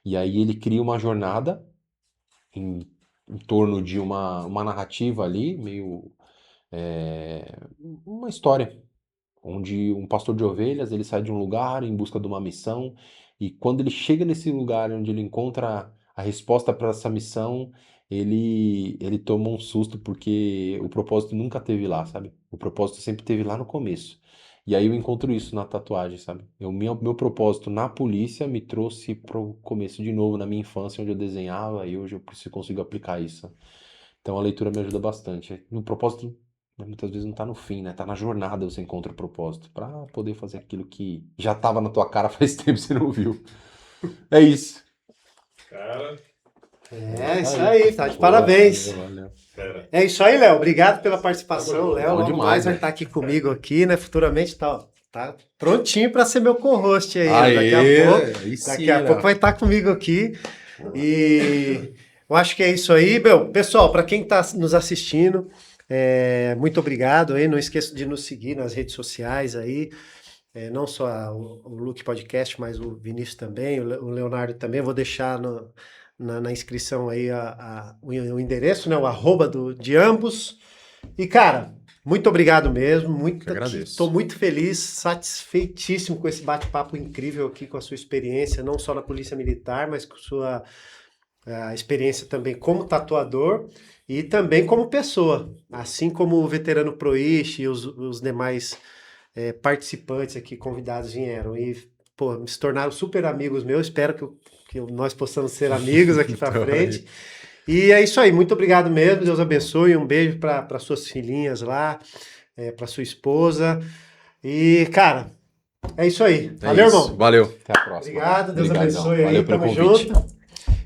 E aí ele cria uma jornada em, em torno de uma narrativa ali, meio uma história onde um pastor de ovelhas, ele sai de um lugar em busca de uma missão, e quando ele chega nesse lugar onde ele encontra a resposta para essa missão, ele toma um susto porque o propósito nunca teve lá, sabe? O propósito sempre teve lá no começo. E aí eu encontro isso na tatuagem, sabe? Meu propósito na polícia me trouxe pro começo de novo, na minha infância, onde eu desenhava, e hoje eu consigo aplicar isso. Então a leitura me ajuda bastante. No propósito, muitas vezes não tá no fim, né? Tá na jornada você encontra o propósito, pra poder fazer aquilo que já tava na tua cara faz tempo e você não viu. É isso. Cara, É isso aí, tá de parabéns. Valeu. fera. É isso aí, Léo. Obrigado pela participação, Léo. Bom Logo demais, mais vai né? estar aqui comigo aqui, né? Futuramente tá prontinho para ser meu co-host aí. Aê, Daqui a pouco, aí sim, daqui a Léo. pouco vai estar comigo aqui. E eu acho que é isso aí, meu. Pessoal, para quem está nos assistindo, muito obrigado aí. Não esqueça de nos seguir nas redes sociais aí. Não só o Luke Podcast, mas o Vinícius também, o Leonardo também. Eu vou deixar na inscrição aí o endereço, né? O arroba de ambos. E, cara, muito obrigado mesmo. Que agradeço. Estou muito feliz, satisfeitíssimo com esse bate-papo incrível aqui, com a sua experiência, não só na Polícia Militar, mas com sua experiência também como tatuador e também como pessoa. Assim como o veterano Proish e os demais participantes aqui, convidados vieram e, pô, se tornaram super amigos meus. Espero que nós possamos ser amigos aqui para frente. E é isso aí, muito obrigado mesmo, Deus abençoe, um beijo para suas filhinhas lá, para sua esposa. E, cara, é isso aí. Valeu, isso. irmão. Valeu. Até a próxima. Obrigado, Deus Obrigadão. abençoe aí, Valeu pelo tamo convite. junto.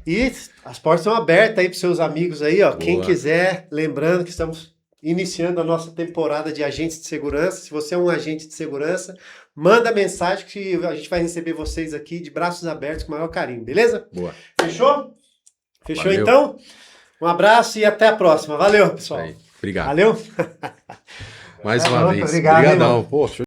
E as portas estão abertas aí para seus amigos aí, ó. Boa. Quem quiser, lembrando que estamos iniciando a nossa temporada de agentes de segurança. Se você é um agente de segurança, manda mensagem que a gente vai receber vocês aqui de braços abertos com o maior carinho, beleza? Boa. Fechou? Fechou Valeu. então? Um abraço e até a próxima. Valeu, pessoal. Aí. Obrigado. Valeu. Mais uma Opa, vez. obrigado, hein, Obrigadão. mano. Pô, show